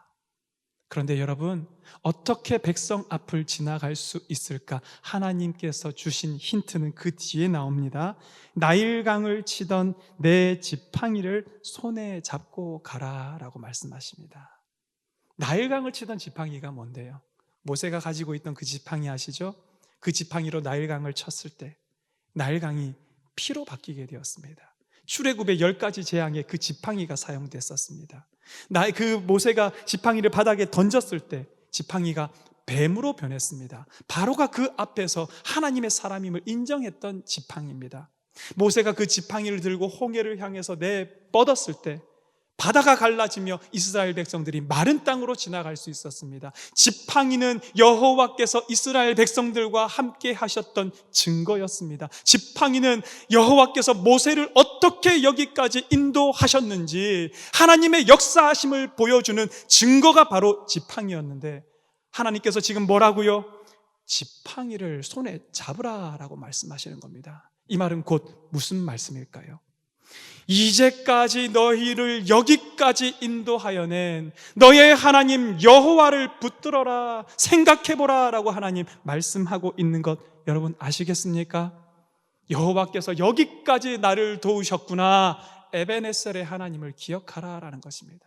그런데 여러분, 어떻게 백성 앞을 지나갈 수 있을까? 하나님께서 주신 힌트는 그 뒤에 나옵니다. 나일강을 치던 내 지팡이를 손에 잡고 가라라고 말씀하십니다. 나일강을 치던 지팡이가 뭔데요? 모세가 가지고 있던 그 지팡이 아시죠? 그 지팡이로 나일강을 쳤을 때 나일강이 피로 바뀌게 되었습니다. 출애굽의 10가지 재앙에 그 지팡이가 사용됐었습니다. 그 모세가 지팡이를 바닥에 던졌을 때 지팡이가 뱀으로 변했습니다. 바로가 그 앞에서 하나님의 사람임을 인정했던 지팡이입니다. 모세가 그 지팡이를 들고 홍해를 향해서 내뻗었을 때 바다가 갈라지며 이스라엘 백성들이 마른 땅으로 지나갈 수 있었습니다. 지팡이는 여호와께서 이스라엘 백성들과 함께 하셨던 증거였습니다. 지팡이는 여호와께서 모세를 어떻게 여기까지 인도하셨는지 하나님의 역사하심을 보여주는 증거가 바로 지팡이였는데 하나님께서 지금 뭐라고요? 지팡이를 손에 잡으라라고 말씀하시는 겁니다. 이 말은 곧 무슨 말씀일까요? 이제까지 너희를 여기까지 인도하여 낸 너의 하나님 여호와를 붙들어라, 생각해보라 라고 하나님 말씀하고 있는 것 여러분 아시겠습니까? 여호와께서 여기까지 나를 도우셨구나, 에베네셀의 하나님을 기억하라 라는 것입니다.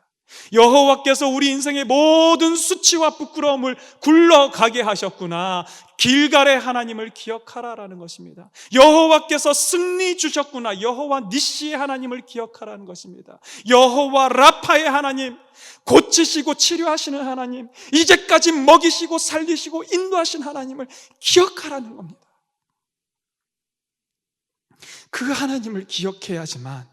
여호와께서 우리 인생의 모든 수치와 부끄러움을 굴러가게 하셨구나. 길갈의 하나님을 기억하라라는 것입니다. 여호와께서 승리 주셨구나. 여호와 니시의 하나님을 기억하라는 것입니다. 여호와 라파의 하나님, 고치시고 치료하시는 하나님, 이제까지 먹이시고 살리시고 인도하신 하나님을 기억하라는 겁니다. 그 하나님을 기억해야지만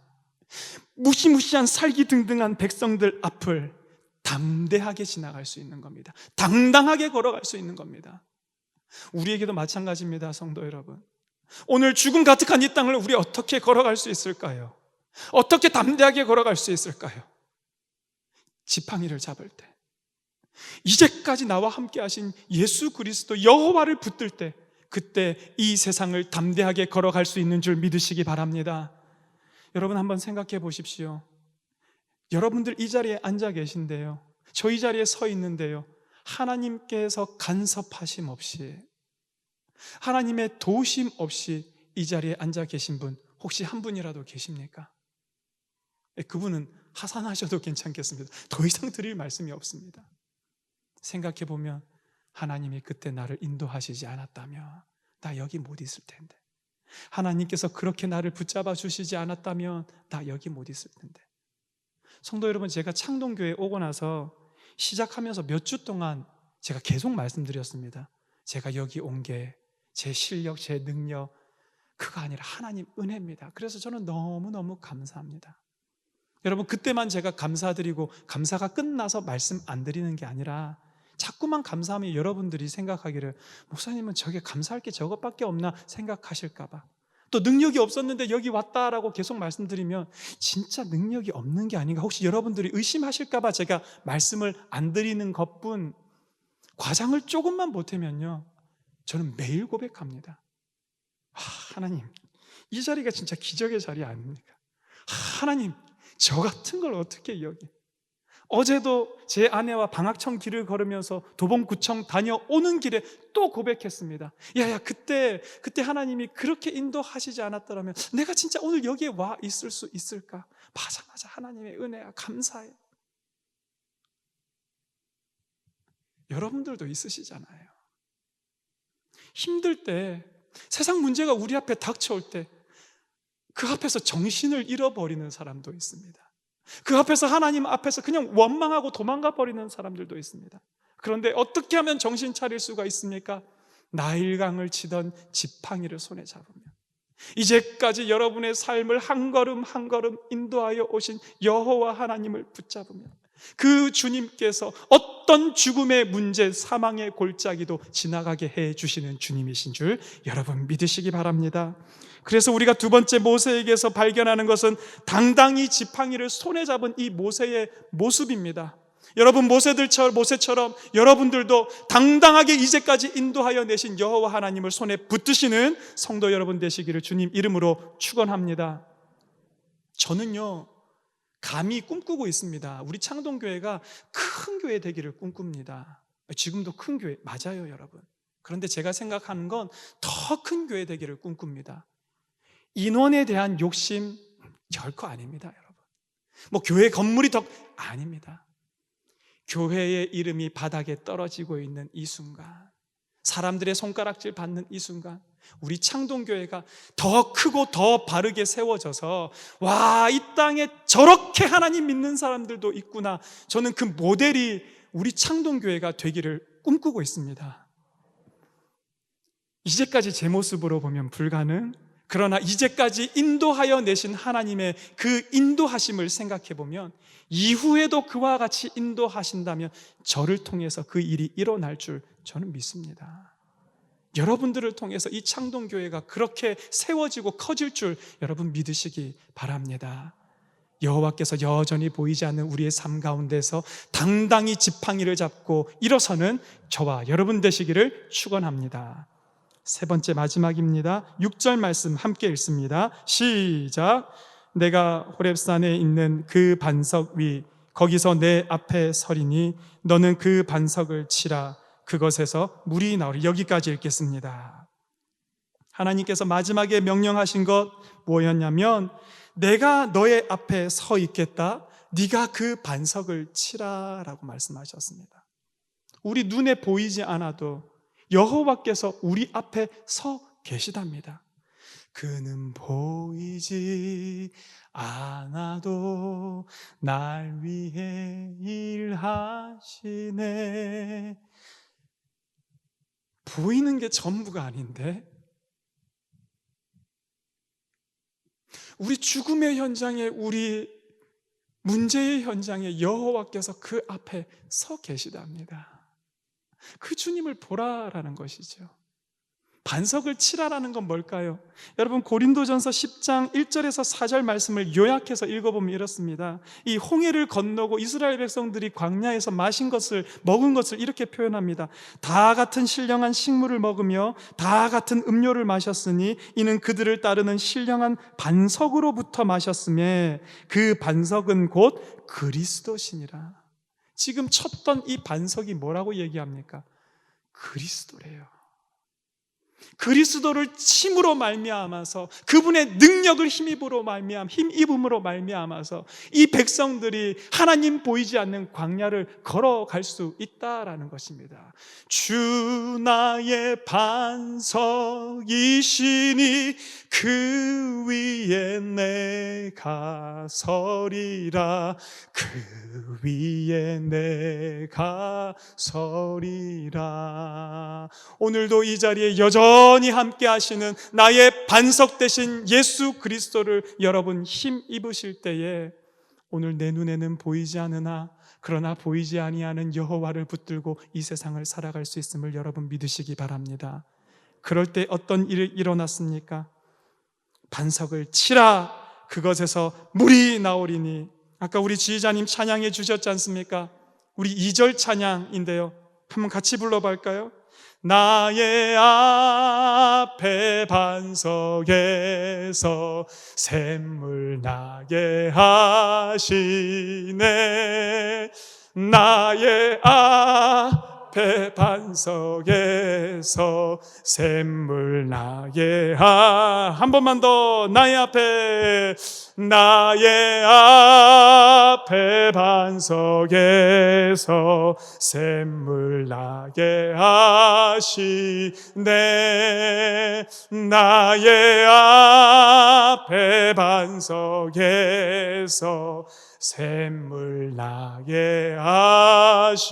무시무시한 살기등등한 백성들 앞을 담대하게 지나갈 수 있는 겁니다. 당당하게 걸어갈 수 있는 겁니다. 우리에게도 마찬가지입니다, 성도 여러분. 오늘 죽음 가득한 이 땅을 우리 어떻게 걸어갈 수 있을까요? 어떻게 담대하게 걸어갈 수 있을까요? 지팡이를 잡을 때, 이제까지 나와 함께 하신 예수 그리스도 여호와를 붙들 때, 그때 이 세상을 담대하게 걸어갈 수 있는 줄 믿으시기 바랍니다. 여러분 한번 생각해 보십시오. 여러분들 이 자리에 앉아 계신데요, 저 이 자리에 서 있는데요, 하나님께서 간섭하심 없이, 하나님의 도우심 없이 이 자리에 앉아 계신 분 혹시 한 분이라도 계십니까? 그분은 하산하셔도 괜찮겠습니다. 더 이상 드릴 말씀이 없습니다. 생각해 보면 하나님이 그때 나를 인도하시지 않았다면 나 여기 못 있을 텐데, 하나님께서 그렇게 나를 붙잡아 주시지 않았다면 나 여기 못 있을 텐데. 성도 여러분, 제가 창동교회에 오고 나서 시작하면서 몇 주 동안 제가 계속 말씀드렸습니다. 제가 여기 온 게 제 실력, 제 능력 그거 아니라 하나님 은혜입니다. 그래서 저는 너무너무 감사합니다. 여러분, 그때만 제가 감사드리고 감사가 끝나서 말씀 안 드리는 게 아니라 자꾸만 감사하면 여러분들이 생각하기를 목사님은 저게 감사할 게 저것밖에 없나 생각하실까 봐, 또 능력이 없었는데 여기 왔다라고 계속 말씀드리면 진짜 능력이 없는 게 아닌가 혹시 여러분들이 의심하실까 봐 제가 말씀을 안 드리는 것뿐, 과장을 조금만 보태면요, 저는 매일 고백합니다. 하나님, 이 자리가 진짜 기적의 자리 아닙니까? 하나님, 저 같은 걸 어떻게 여기. 어제도 제 아내와 방학청 길을 걸으면서 도봉구청 다녀오는 길에 또 고백했습니다. 야야, 그때 하나님이 그렇게 인도하시지 않았더라면 내가 진짜 오늘 여기에 와 있을 수 있을까? 맞아, 하나님의 은혜야, 감사해. 여러분들도 있으시잖아요. 힘들 때, 세상 문제가 우리 앞에 닥쳐올 때 그 앞에서 정신을 잃어버리는 사람도 있습니다. 그 앞에서, 하나님 앞에서 그냥 원망하고 도망가 버리는 사람들도 있습니다. 그런데 어떻게 하면 정신 차릴 수가 있습니까? 나일강을 치던 지팡이를 손에 잡으면, 이제까지 여러분의 삶을 한 걸음 한 걸음 인도하여 오신 여호와 하나님을 붙잡으면 그 주님께서 어떤 죽음의 문제, 사망의 골짜기도 지나가게 해 주시는 주님이신 줄 여러분 믿으시기 바랍니다. 그래서 우리가 두 번째 모세에게서 발견하는 것은 당당히 지팡이를 손에 잡은 이 모세의 모습입니다. 여러분, 모세처럼 여러분들도 당당하게 이제까지 인도하여 내신 여호와 하나님을 손에 붙드시는 성도 여러분 되시기를 주님 이름으로 축원합니다. 저는요, 감히 꿈꾸고 있습니다. 우리 창동교회가 큰 교회 되기를 꿈꿉니다. 지금도 큰 교회 맞아요, 여러분. 그런데 제가 생각하는 건 더 큰 교회 되기를 꿈꿉니다. 인원에 대한 욕심 결코 아닙니다, 여러분. 뭐 교회 건물이 더 아닙니다. 교회의 이름이 바닥에 떨어지고 있는 이 순간, 사람들의 손가락질 받는 이 순간, 우리 창동교회가 더 크고 더 바르게 세워져서 와, 이 땅에 저렇게 하나님 믿는 사람들도 있구나, 저는 그 모델이 우리 창동교회가 되기를 꿈꾸고 있습니다. 이제까지 제 모습으로 보면 불가능, 그러나 이제까지 인도하여 내신 하나님의 그 인도하심을 생각해 보면 이후에도 그와 같이 인도하신다면 저를 통해서 그 일이 일어날 줄 저는 믿습니다. 여러분들을 통해서 이 창동교회가 그렇게 세워지고 커질 줄 여러분 믿으시기 바랍니다. 여호와께서 여전히 보이지 않는 우리의 삶 가운데서 당당히 지팡이를 잡고 일어서는 저와 여러분 되시기를 축원합니다. 세 번째, 마지막입니다. 6절 말씀 함께 읽습니다. 시작. 내가 호렙산에 있는 그 반석 위 거기서 내 앞에 서리니 너는 그 반석을 치라. 그것에서 물이 나오리. 여기까지 읽겠습니다. 하나님께서 마지막에 명령하신 것 뭐였냐면, 내가 너의 앞에 서 있겠다, 네가 그 반석을 치라라고 말씀하셨습니다. 우리 눈에 보이지 않아도 여호와께서 우리 앞에 서 계시답니다. 그는 보이지 않아도 날 위해 일하시네. 보이는 게 전부가 아닌데, 우리 죽음의 현장에, 우리 문제의 현장에 여호와께서 그 앞에 서 계시답니다. 그 주님을 보라라는 것이죠. 반석을 치라라는 건 뭘까요? 여러분, 고린도전서 10장 1절에서 4절 말씀을 요약해서 읽어보면 이렇습니다. 이 홍해를 건너고 이스라엘 백성들이 광야에서 먹은 것을 이렇게 표현합니다. 다 같은 신령한 식물을 먹으며 다 같은 음료를 마셨으니 이는 그들을 따르는 신령한 반석으로부터 마셨음에 그 반석은 곧 그리스도시니라. 지금 쳤던 이 반석이 뭐라고 얘기합니까? 그리스도래요. 그리스도를 침으로 말미암아서, 그분의 능력을 힘입음으로 말미암아서 이 백성들이 하나님 보이지 않는 광야를 걸어갈 수 있다라는 것입니다. 주 나의 반석이시니 그 위에 내가 서리라. 그 위에 내가 서리라. 오늘도 이 자리에 여전히 함께 하시는 나의 반석 되신 예수 그리스도를 여러분 힘입으실 때에, 오늘 내 눈에는 보이지 않으나 그러나 보이지 아니하는 여호와를 붙들고 이 세상을 살아갈 수 있음을 여러분 믿으시기 바랍니다. 그럴 때 어떤 일이 일어났습니까? 반석을 치라, 그것에서 물이 나오리니. 아까 우리 지휘자님 찬양해 주셨지 않습니까? 우리 2절 찬양인데요, 한번 같이 불러볼까요? 나의 앞에 반석에서 샘물 나게 하시네. 나의 앞에 반석에서 샘물 나게 한 번만 더. 나의 앞에 반석에서 샘물 나게 하시네. 나의 앞에 반석에서 샘물 나게 하시네.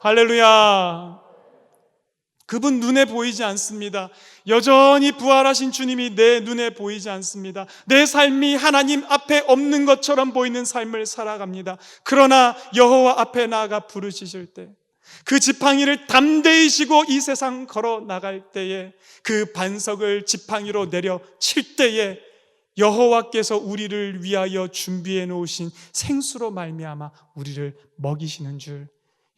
할렐루야. 그분 눈에 보이지 않습니다. 여전히 부활하신 주님이 내 눈에 보이지 않습니다. 내 삶이 하나님 앞에 없는 것처럼 보이는 삶을 살아갑니다. 그러나 여호와 앞에 나아가 부르시실 때, 그 지팡이를 담대히 지고 이 세상 걸어 나갈 때에, 그 반석을 지팡이로 내려 칠 때에 여호와께서 우리를 위하여 준비해 놓으신 생수로 말미암아 우리를 먹이시는 줄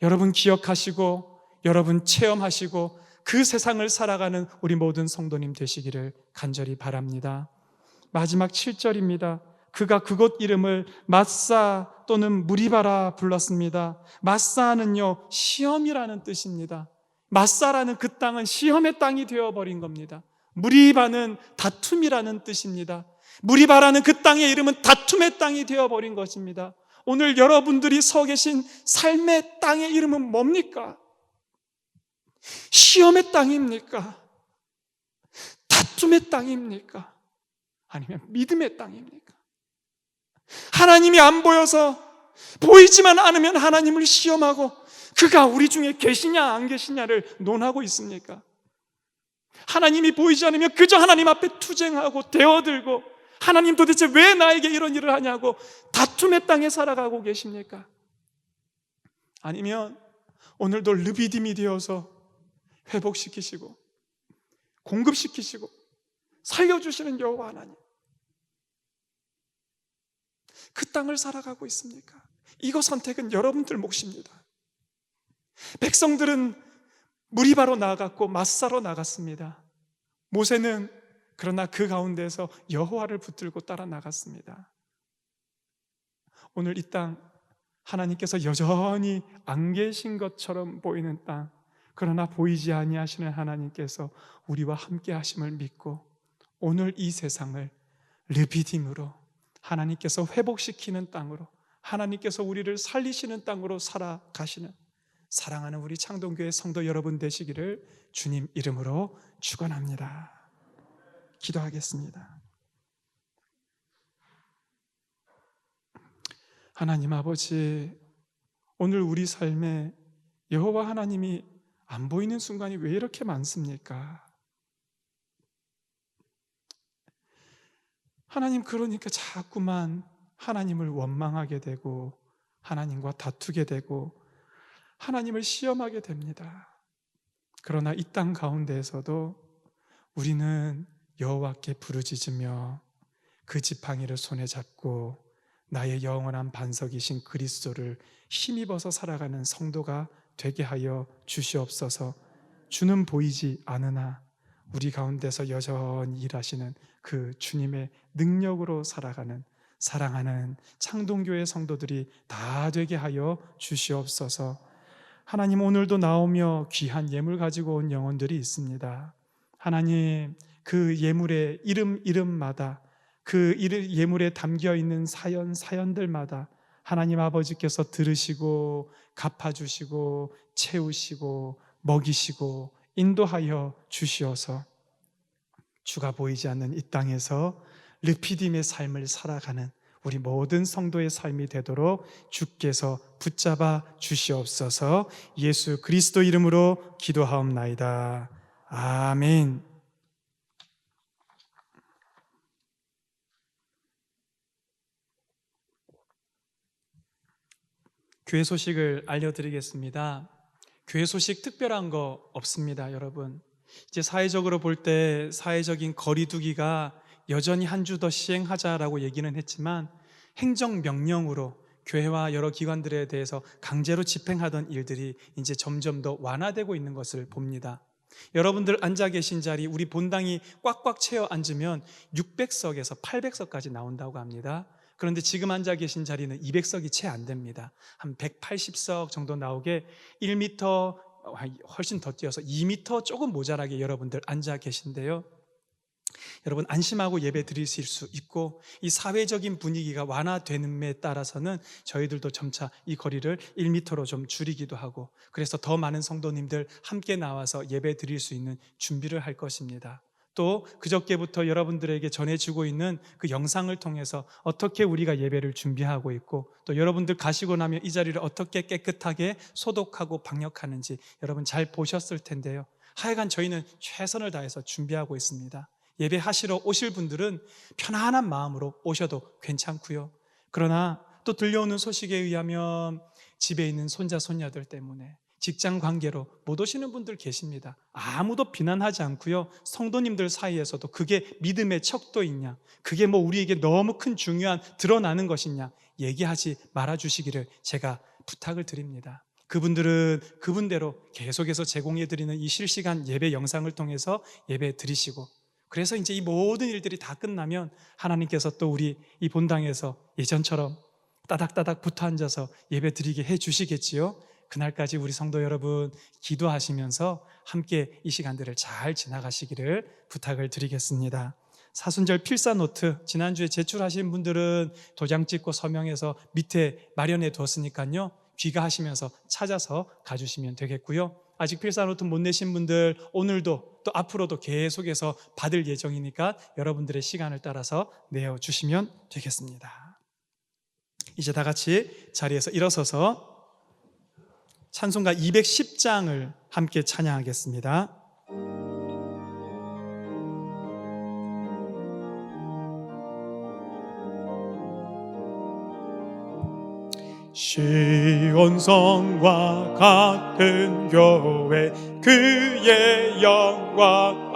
여러분 기억하시고, 여러분 체험하시고, 그 세상을 살아가는 우리 모든 성도님 되시기를 간절히 바랍니다. 마지막 7절입니다. 그가 그곳 이름을 마사 또는 무리바라 불렀습니다. 마사는요, 시험이라는 뜻입니다. 마사라는 그 땅은 시험의 땅이 되어버린 겁니다. 무리바는 다툼이라는 뜻입니다. 무리바라는 그 땅의 이름은 다툼의 땅이 되어버린 것입니다. 오늘 여러분들이 서 계신 삶의 땅의 이름은 뭡니까? 시험의 땅입니까? 다툼의 땅입니까? 아니면 믿음의 땅입니까? 하나님이 안 보여서, 보이지만 않으면 하나님을 시험하고 그가 우리 중에 계시냐 안 계시냐를 논하고 있습니까? 하나님이 보이지 않으면 그저 하나님 앞에 투쟁하고 대어들고, 하나님 도대체 왜 나에게 이런 일을 하냐고 다툼의 땅에 살아가고 계십니까? 아니면 오늘도 르비딤이 되어서 회복시키시고 공급시키시고 살려주시는 여호와 하나님, 그 땅을 살아가고 있습니까? 이거 선택은 여러분들 몫입니다. 백성들은 무리바로 나아갔고 마사로 나갔습니다. 모세는 그러나 그 가운데에서 여호와를 붙들고 따라 나갔습니다. 오늘 이 땅, 하나님께서 여전히 안 계신 것처럼 보이는 땅, 그러나 보이지 아니하시는 하나님께서 우리와 함께 하심을 믿고 오늘 이 세상을 르비딤으로, 하나님께서 회복시키는 땅으로, 하나님께서 우리를 살리시는 땅으로 살아가시는 사랑하는 우리 창동교회 성도 여러분 되시기를 주님 이름으로 축원합니다. 기도하겠습니다. 하나님 아버지, 오늘 우리 삶에 여호와 하나님이 안 보이는 순간이 왜 이렇게 많습니까? 하나님, 그러니까 자꾸만 하나님을 원망하게 되고 하나님과 다투게 되고 하나님을 시험하게 됩니다. 그러나 이 땅 가운데에서도 우리는 여호와께 부르짖으며 그 지팡이를 손에 잡고 나의 영원한 반석이신 그리스도를 힘입어서 살아가는 성도가 되게 하여 주시옵소서. 주는 보이지 않으나 우리 가운데서 여전히 일하시는 그 주님의 능력으로 살아가는 사랑하는 창동교회 성도들이 다 되게 하여 주시옵소서. 하나님, 오늘도 나오며 귀한 예물 가지고 온 영혼들이 있습니다. 하나님, 그 예물의 이름마다, 그 예물에 담겨있는 사연들마다 하나님 아버지께서 들으시고 갚아주시고 채우시고 먹이시고 인도하여 주시어서 주가 보이지 않는 이 땅에서 르피딤의 삶을 살아가는 우리 모든 성도의 삶이 되도록 주께서 붙잡아 주시옵소서. 예수 그리스도 이름으로 기도하옵나이다. 아멘. 교회 소식을 알려드리겠습니다. 교회 소식 특별한 거 없습니다, 여러분. 이제 사회적으로 볼 때 사회적인 거리두기가 여전히 한 주 더 시행하자라고 얘기는 했지만 행정명령으로 교회와 여러 기관들에 대해서 강제로 집행하던 일들이 이제 점점 더 완화되고 있는 것을 봅니다. 여러분들 앉아 계신 자리, 우리 본당이 꽉꽉 채워 앉으면 600석에서 800석까지 나온다고 합니다. 그런데 지금 앉아 계신 자리는 200석이 채 안 됩니다. 한 180석 정도 나오게 1m, 훨씬 더 뛰어서 2m 조금 모자라게 여러분들 앉아 계신데요. 여러분 안심하고 예배 드리실 수 있고, 이 사회적인 분위기가 완화되는에 따라서는 저희들도 점차 이 거리를 1m로 좀 줄이기도 하고, 그래서 더 많은 성도님들 함께 나와서 예배 드릴 수 있는 준비를 할 것입니다. 또 그저께부터 여러분들에게 전해주고 있는 그 영상을 통해서 어떻게 우리가 예배를 준비하고 있고, 또 여러분들 가시고 나면 이 자리를 어떻게 깨끗하게 소독하고 방역하는지 여러분 잘 보셨을 텐데요. 하여간 저희는 최선을 다해서 준비하고 있습니다. 예배하시러 오실 분들은 편안한 마음으로 오셔도 괜찮고요. 그러나 또 들려오는 소식에 의하면 집에 있는 손자 손녀들 때문에 직장 관계로 못 오시는 분들 계십니다. 아무도 비난하지 않고요. 성도님들 사이에서도 그게 믿음의 척도이냐, 그게 뭐 우리에게 너무 큰 중요한 드러나는 것이냐 얘기하지 말아주시기를 제가 부탁을 드립니다. 그분들은 그분대로 계속해서 제공해드리는 이 실시간 예배 영상을 통해서 예배 드리시고, 그래서 이제 이 모든 일들이 다 끝나면 하나님께서 또 우리 이 본당에서 예전처럼 따닥따닥 붙어 앉아서 예배 드리게 해 주시겠지요. 그날까지 우리 성도 여러분 기도하시면서 함께 이 시간들을 잘 지나가시기를 부탁을 드리겠습니다. 사순절 필사 노트 지난주에 제출하신 분들은 도장 찍고 서명해서 밑에 마련해 두었으니까요, 귀가하시면서 찾아서 가주시면 되겠고요. 아직 필사 노트 못 내신 분들 오늘도 또 앞으로도 계속해서 받을 예정이니까 여러분들의 시간을 따라서 내어주시면 되겠습니다. 이제 다 같이 자리에서 일어서서 찬송가 210장을 함께 찬양하겠습니다. 시온성과 같은 교회 그의 영광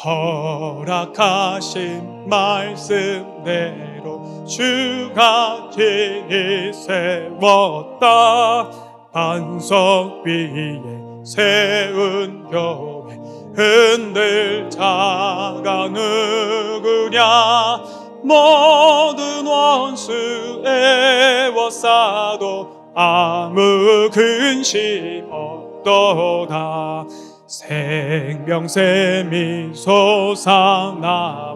허락하신 말씀대로 주가 진히 세웠다. 반석 위에 세운 교회 흔들 자가 누구냐. 모든 원수 애워싸도 아무 근심 없도다. 생명샘이 솟아나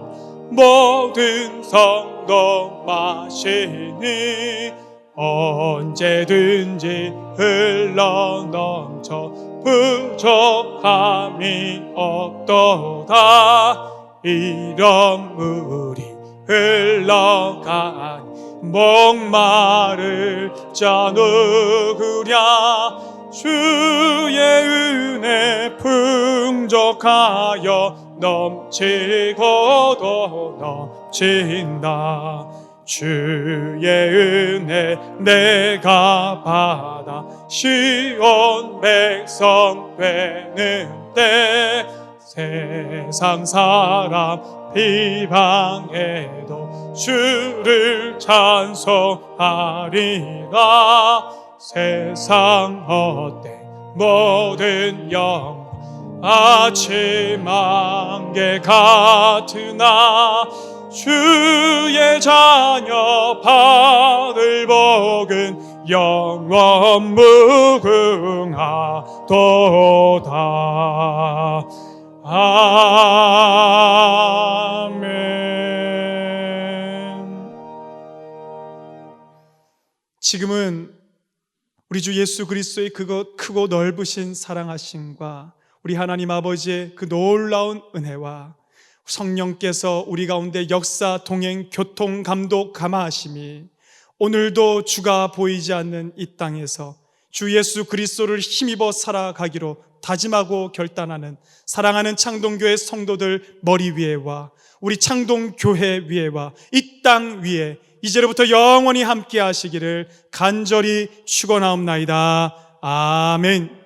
모든 성도 마시니 언제든지 흘러넘쳐 부족함이 없도다. 이런 물이 흘러가니 목마를 자 누구랴. 주의 은혜 풍족하여 넘치고도 넘친다. 주의 은혜 내가 받아 시온 백성 되는데 세상 사람 비방해도 주를 찬송하리라. 세상 헛된 모든 영광 아침 안개 같으나 주의 자녀 받을 복은 영원 무궁하도다. 아멘. 지금은 우리 주 예수 그리스도의 그것 크고 넓으신 사랑하심과 우리 하나님 아버지의 그 놀라운 은혜와 성령께서 우리 가운데 역사, 동행, 교통, 감독, 감화하심이 오늘도 주가 보이지 않는 이 땅에서 주 예수 그리스도를 힘입어 살아가기로 다짐하고 결단하는 사랑하는 창동교회 성도들 머리 위에와 우리 창동교회 위에와 이 땅 위에 이제로부터 영원히 함께 하시기를 간절히 축원하옵나이다. 아멘.